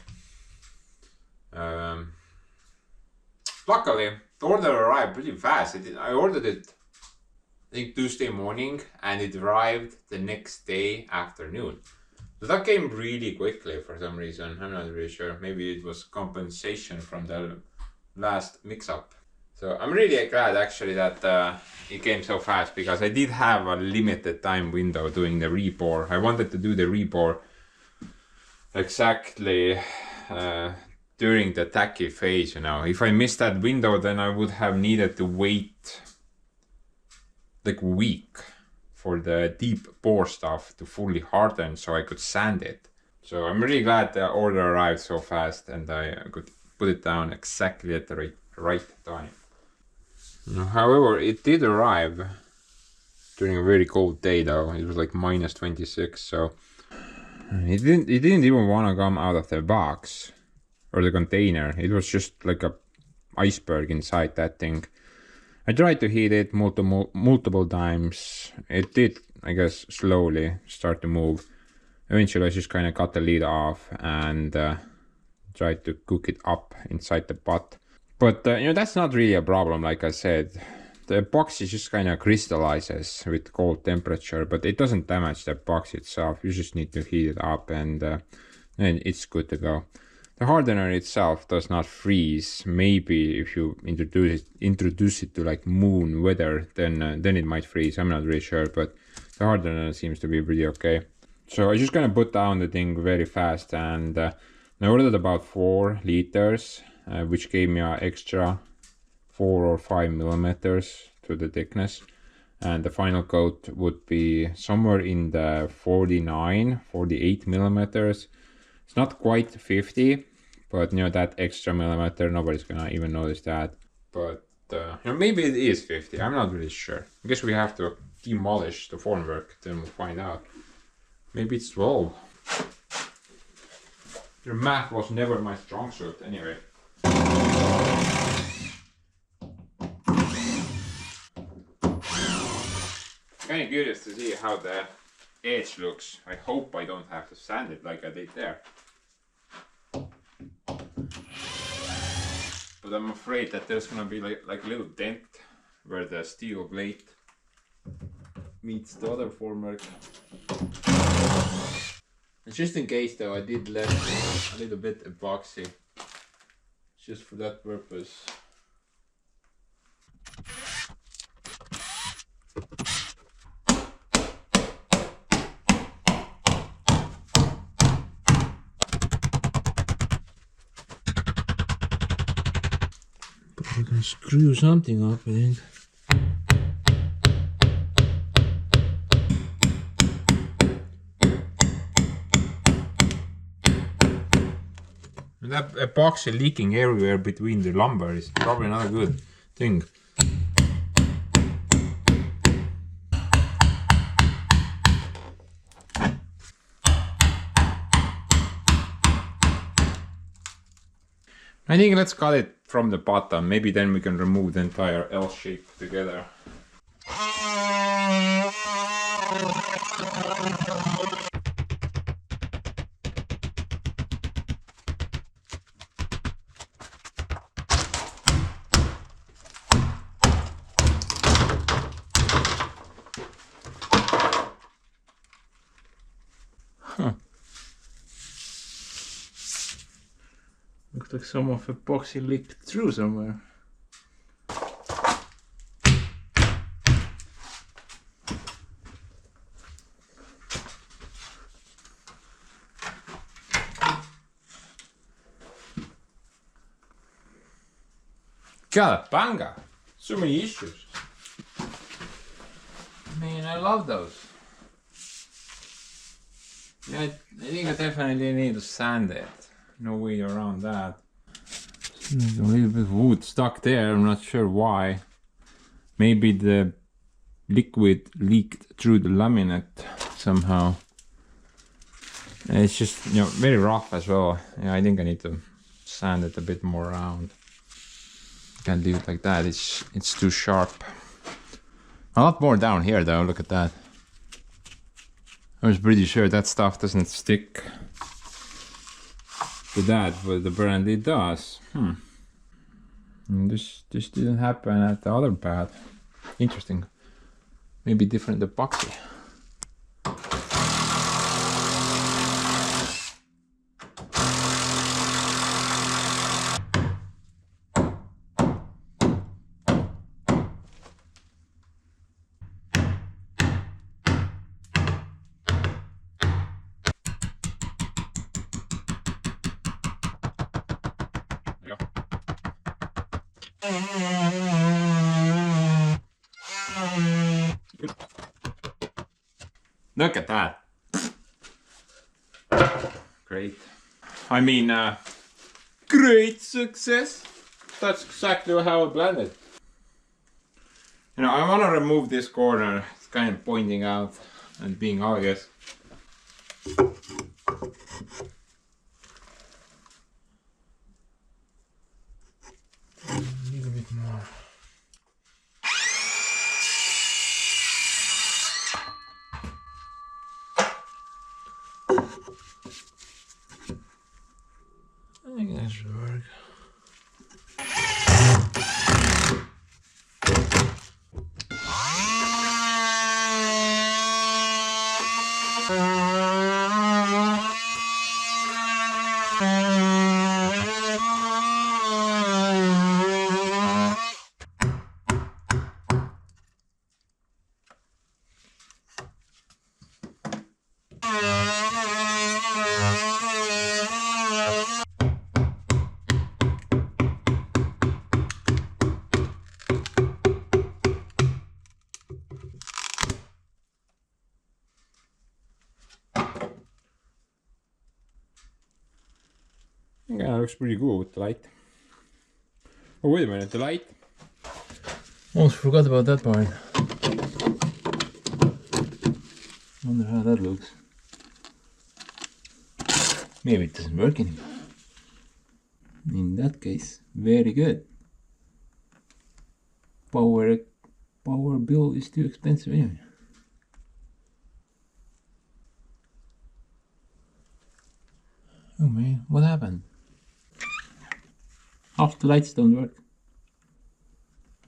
Speaker 1: Luckily, the order arrived pretty fast. I ordered it I think Tuesday morning, and it arrived the next day afternoon. So that came really quickly for some reason. I'm not really sure. Maybe it was compensation from the last mix-up. So I'm really glad actually that it came so fast, because I did have a limited time window doing the repour. I wanted to do the repour exactly during the tacky phase, you know. If I missed that window, then I would have needed to wait like a week for the deep pour stuff to fully harden so I could sand it. So I'm really glad the order arrived so fast and I could put it down exactly at the right time. However, it did arrive during a very cold day though. It was like minus 26, so it didn't even want to come out of the box or the container. It was just like a iceberg inside that thing. I tried to heat it multiple times. It did, I guess, slowly start to move. Eventually I just kind of cut the lid off and tried to cook it up inside the pot. But you know, that's not really a problem. Like I said, the epoxy just kind of crystallizes with cold temperature, but it doesn't damage the epoxy itself. You just need to heat it up and it's good to go. The hardener itself does not freeze. Maybe if you introduce it to like moon weather, then it might freeze. I'm not really sure, but the hardener seems to be pretty okay. So I just gonna put down the thing very fast, and I ordered about 4 liters, which gave me an extra 4 or 5 millimeters to the thickness, and the final coat would be somewhere in the 48 millimeters. It's not quite 50, but you know, that extra millimeter, nobody's gonna even notice that. But you know, maybe it is 50. I'm not really sure. I guess we have to demolish the formwork, then we'll find out. Maybe it's 12. Your math was never my strong suit, anyway. Kind of curious to see how the edge looks. I hope I don't have to sand it like I did there. But I'm afraid that there's gonna be like a little dent where the steel plate meets the other formwork. And just in case though, I did let a little bit epoxy just for that purpose. We can screw something up, I think. That epoxy leaking everywhere between the lumber is probably not a good thing. I think let's cut it from the bottom. Maybe then we can remove the entire L shape together. Looks like some of epoxy leaked through somewhere. Calabanga! So many issues. Man, I love those. Yeah, I think I definitely need to sand it. No way around that. There's a little bit of wood stuck there, I'm not sure why. Maybe the liquid leaked through the laminate somehow. And it's just, you know, very rough as well. Yeah, I think I need to sand it a bit more around. Can't leave it like that, it's too sharp. A lot more down here though, look at that. I was pretty sure that stuff doesn't stick to that, but the brand it does. And this didn't happen at the other pad. Interesting. Maybe different epoxy. Look at that. Great. I mean, great success. That's exactly how I planned it. You know, I want to remove this corner. It's kind of pointing out and being obvious. A little bit more. I think that should work. Yeah, looks pretty good with the light. Oh, wait a minute, the light? Almost forgot about that part. Wonder how that looks. Maybe it doesn't work anymore. In that case, very good. Power bill is too expensive anyway. Oh man, what happened? Half the lights don't work.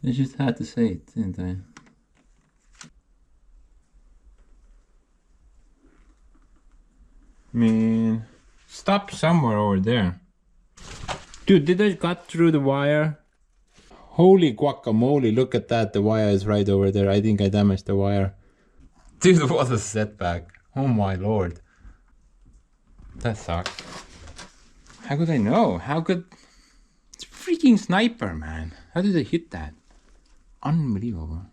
Speaker 1: I just had to say it, didn't I? Man, stop somewhere over there. Dude, did I cut through the wire? Holy guacamole, look at that, the wire is right over there. I think I damaged the wire. Dude, what a setback. Oh my lord. That sucks. How could I know? How could... It's a freaking sniper, man. How did I hit that? Unbelievable.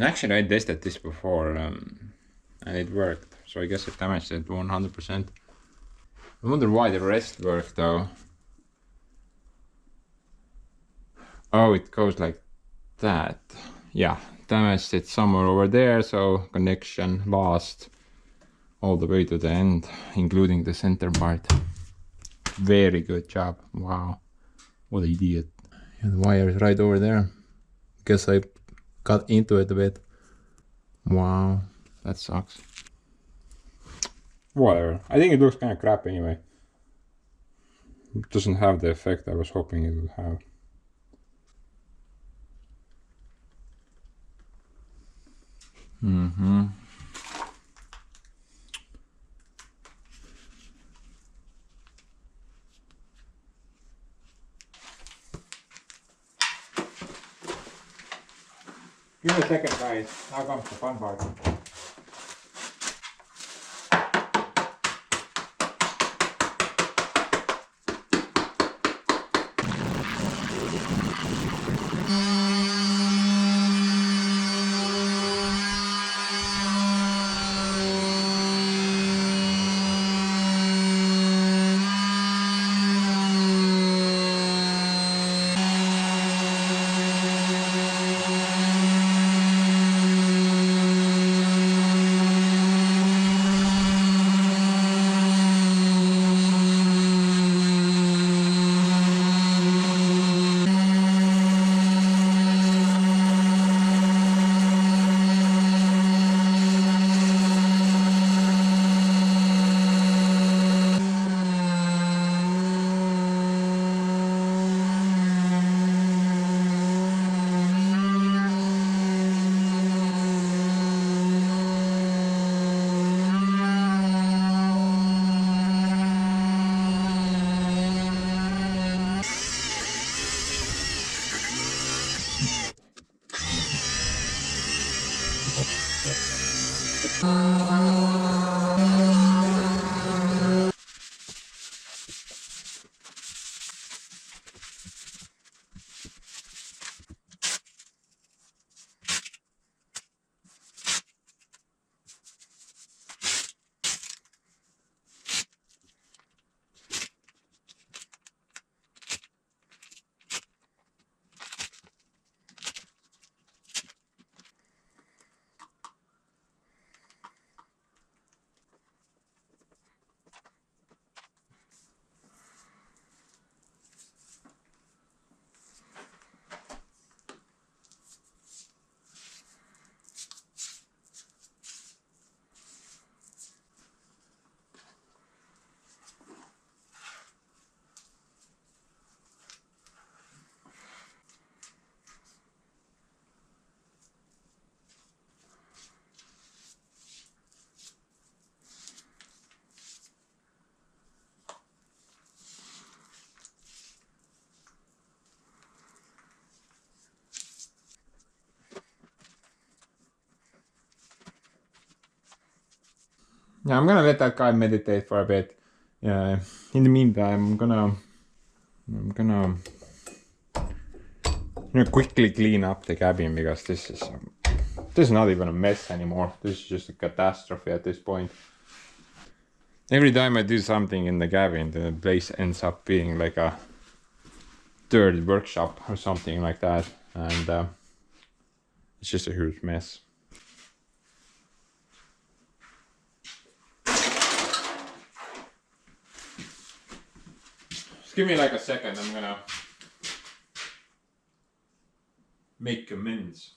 Speaker 1: Actually, I tested this before and it worked. So I guess it damaged it 100%. I wonder why the rest work though. Oh, it goes like that. Yeah, damaged it somewhere over there, so connection lost all the way to the end, including the center part. Very good job. Wow, what an idiot. And the wire is right over there. Guess I got into it a bit. Wow, that sucks. Whatever. I think it looks kind of crap anyway. It doesn't have the effect I was hoping it would have. Mm-hmm. Give me a second, guys. Now comes the fun part. Yeah, I'm gonna let that guy meditate for a bit. Yeah. In the meantime, I'm gonna quickly clean up the cabin because this is not even a mess anymore. This is just a catastrophe at this point. Every time I do something in the cabin, the place ends up being like a third workshop or something like that, and it's just a huge mess. Just give me like a second, I'm gonna make amends.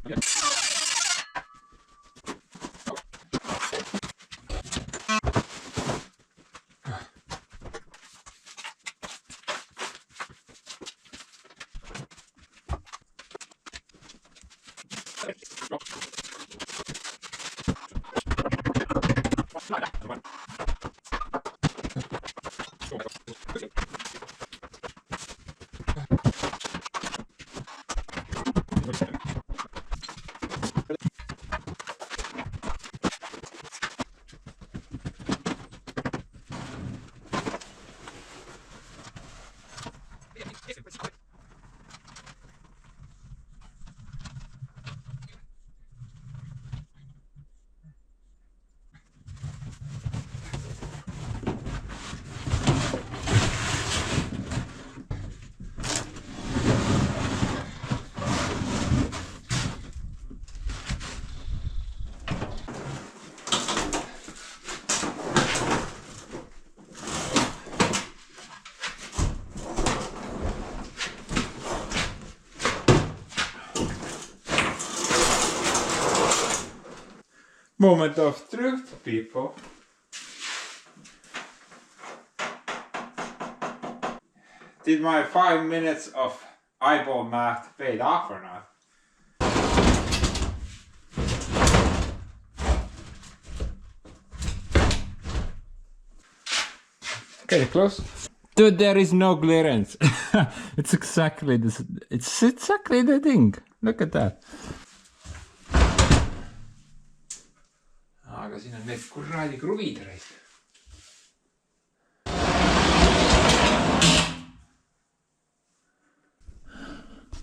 Speaker 1: Yeah. Moment of truth, people. Did my 5 minutes of eyeball math paid off or not? Okay, close. Dude, there is no clearance. It's exactly this. It's exactly the thing. Look at that. Aga siin on need kuradi kruvid reis.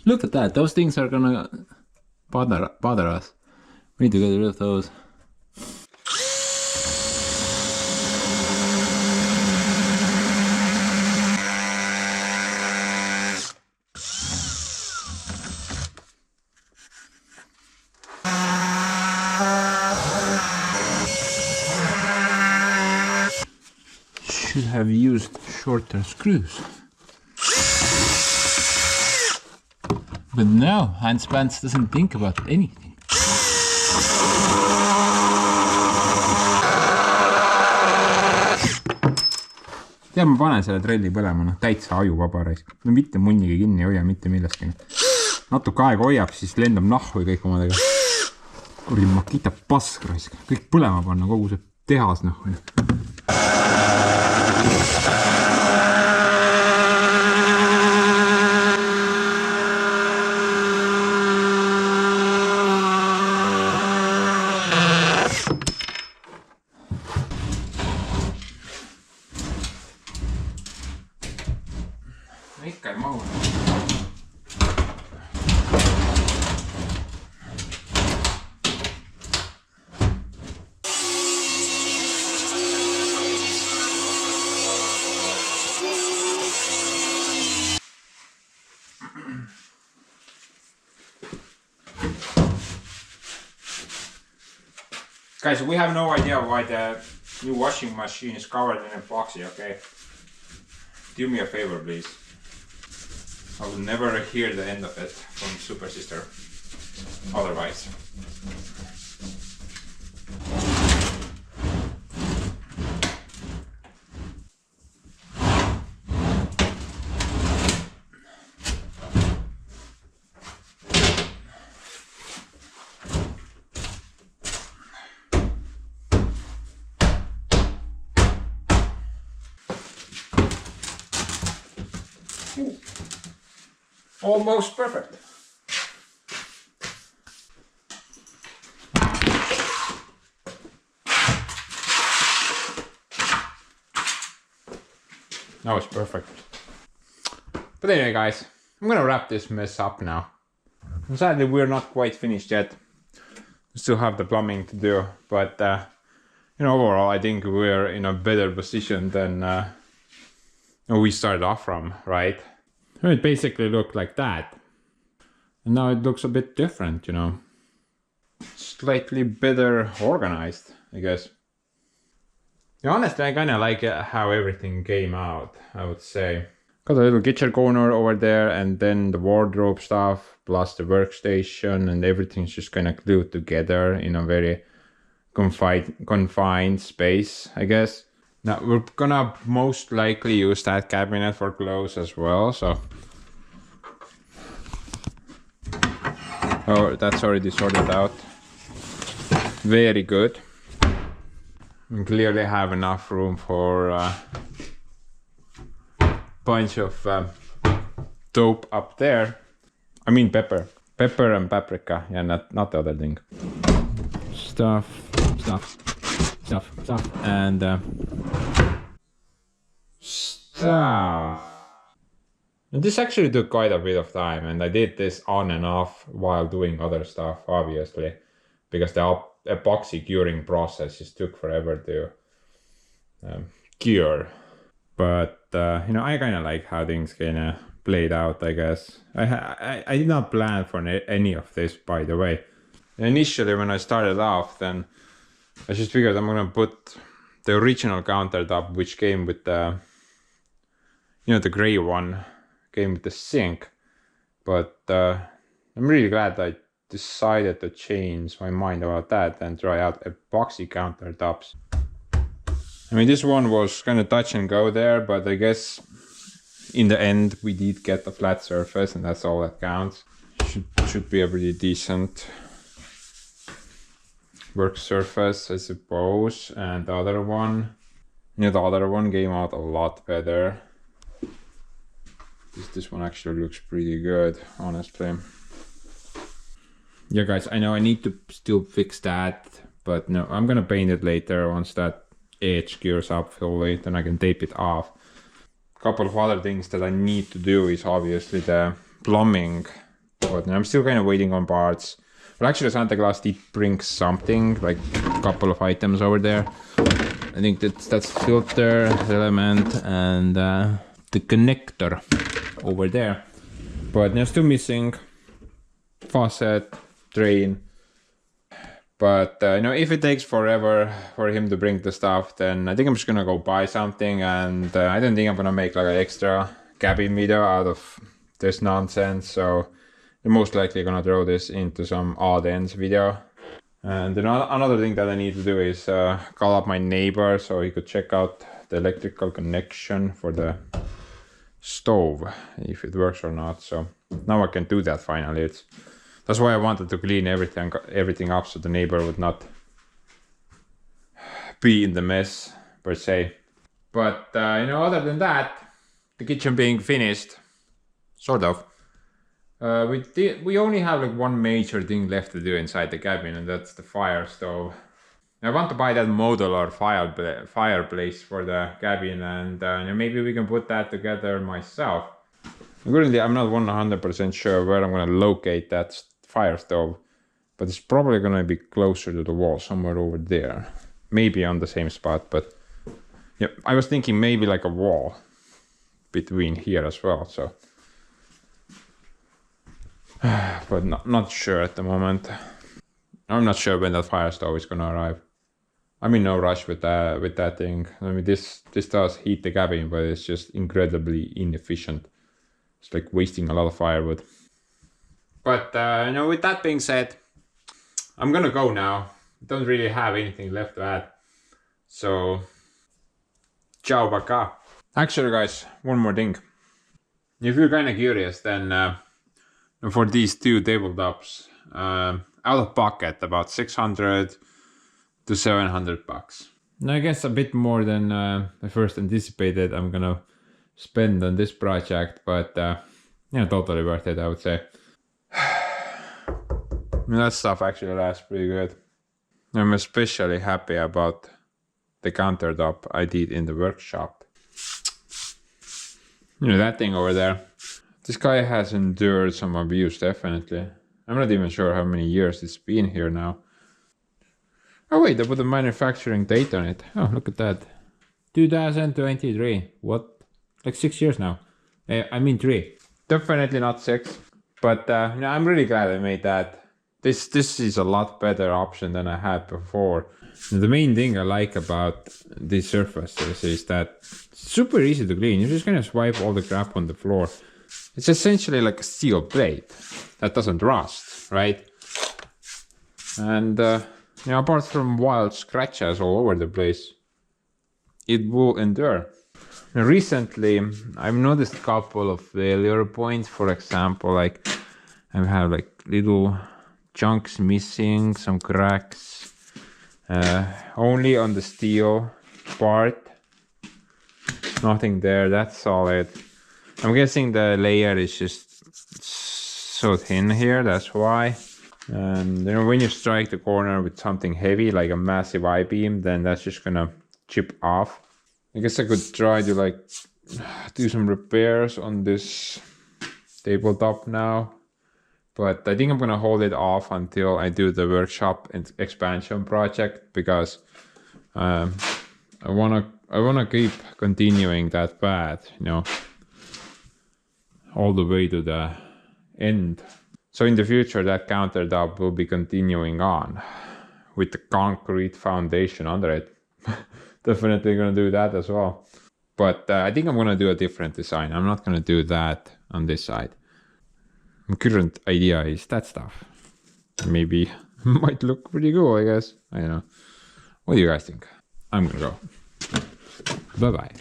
Speaker 1: Look at that. Those things are gonna bother us. We need to get rid of those. Should have used shorter screws. But no, Hans Pants doesn't think about anything. tead, ma panen selle trelli põlema, noh, täitsa ajuvaba raisk. No mitte munnigi kinni ei hoia mitte millestki. Natuke aega hoiab, siis lendab nahhu ja kõik omadega. Kurdi Makita pask raisk. Kõik põlema panna, kogu see tehas nahhu. Ikka ei mahu. Guys, we have no idea why the new washing machine is covered in epoxy, okay? Do me a favor, please. I will never hear the end of it from Super Sister otherwise. Almost perfect. That was perfect. But anyway, guys, I'm gonna wrap this mess up now. And sadly, we're not quite finished yet. We still have the plumbing to do, but you know, overall, I think we're in a better position than we started off from, right? It basically looked like that. And now it looks a bit different, you know. Slightly better organized, I guess. Yeah, honestly, I kind of like how everything came out, I would say. Got a little kitchen corner over there, and then the wardrobe stuff, plus the workstation, and everything's just kind of glued together in a very confined space, I guess. Now, we're gonna most likely use that cabinet for clothes as well, so... Oh, that's already sorted out. Very good. We clearly have enough room for a bunch of dope up there. I mean pepper. Pepper and paprika, yeah, not the other thing. Stuff. And stuff. And this actually took quite a bit of time, and I did this on and off while doing other stuff, obviously, because the epoxy curing process just took forever to cure. But you know, I kind of like how things kind of played out, I guess. I did not plan for any of this, by the way. Initially, when I started off, then I just figured I'm gonna put the original countertop, which came with the, you know, the gray one, came with the sink. But I'm really glad I decided to change my mind about that and try out epoxy countertops. I mean, this one was kind of touch and go there, but I guess in the end we did get a flat surface, and that's all that counts. Should be a pretty decent work surface, I suppose. And the other one, the other one came out a lot better. This one actually looks pretty good, honestly. Yeah, guys, I know I need to still fix that, but no, I'm gonna paint it later once that edge cures up fully, then I can tape it off. A couple of other things that I need to do is obviously the plumbing, but I'm still kind of waiting on parts. But actually Santa Claus did bring something, like a couple of items over there. I think that's filter, element, and the connector over there. But they're still missing faucet, drain. But if it takes forever for him to bring the stuff, then I think I'm just gonna go buy something, and I don't think I'm gonna make like an extra cabin video out of this nonsense. So I'm most likely gonna throw this into some odd ends video. And another thing that I need to do is call up my neighbor so he could check out the electrical connection for the stove, if it works or not. So now I can do that finally. That's why I wanted to clean everything up so the neighbor would not be in the mess per se. But other than that, the kitchen being finished, sort of. We only have like one major thing left to do inside the cabin, and that's the fire stove. I want to buy that modular fireplace for the cabin, and maybe we can put that together myself. Currently, I'm not 100% sure where I'm going to locate that fire stove, but it's probably going to be closer to the wall, somewhere over there. Maybe on the same spot, but yeah, I was thinking maybe like a wall between here as well, so. But not sure at the moment. I'm not sure when that fire stove is going to arrive. I'm in no rush with that thing. I mean, this does heat the cabin, but it's just incredibly inefficient. It's like wasting a lot of firewood. But with that being said, I'm gonna go now. Don't really have anything left to add. So, ciao, baka. Actually, guys, one more thing. If you're kind of curious, then for these two tabletops, out of pocket, about 600 to 700 bucks. Now, I guess a bit more than I first anticipated I'm gonna spend on this project, but totally worth it, I would say. That stuff actually lasts pretty good. I'm especially happy about the countertop I did in the workshop. That thing over there. This guy has endured some abuse, definitely. I'm not even sure how many years it's been here now. Oh wait, they put a manufacturing date on it. Oh, look at that. 2023. What? Like 6 years now. I mean 3. Definitely not 6. But I'm really glad I made that. This is a lot better option than I had before. The main thing I like about these surfaces is that it's super easy to clean. You just kind of swipe all the crap on the floor. It's essentially like a steel plate that doesn't rust, right? And apart from wild scratches all over the place, it will endure. Now, recently, I've noticed a couple of failure points. For example, like I have like little chunks missing, some cracks, only on the steel part. Nothing there, that's solid. I'm guessing the layer is just so thin here, that's why. And when you strike the corner with something heavy, like a massive I-beam, then that's just gonna chip off. I guess I could try to do some repairs on this tabletop now. But I think I'm gonna hold it off until I do the workshop and expansion project, because I wanna keep continuing that path, all the way to the end. So in the future, that countertop will be continuing on with the concrete foundation under it. Definitely gonna do that as well. But I think I'm gonna do a different design. I'm not gonna do that on this side. My current idea is that stuff. maybe might look pretty cool, I guess. I don't know. What do you guys think? I'm gonna go. Bye bye.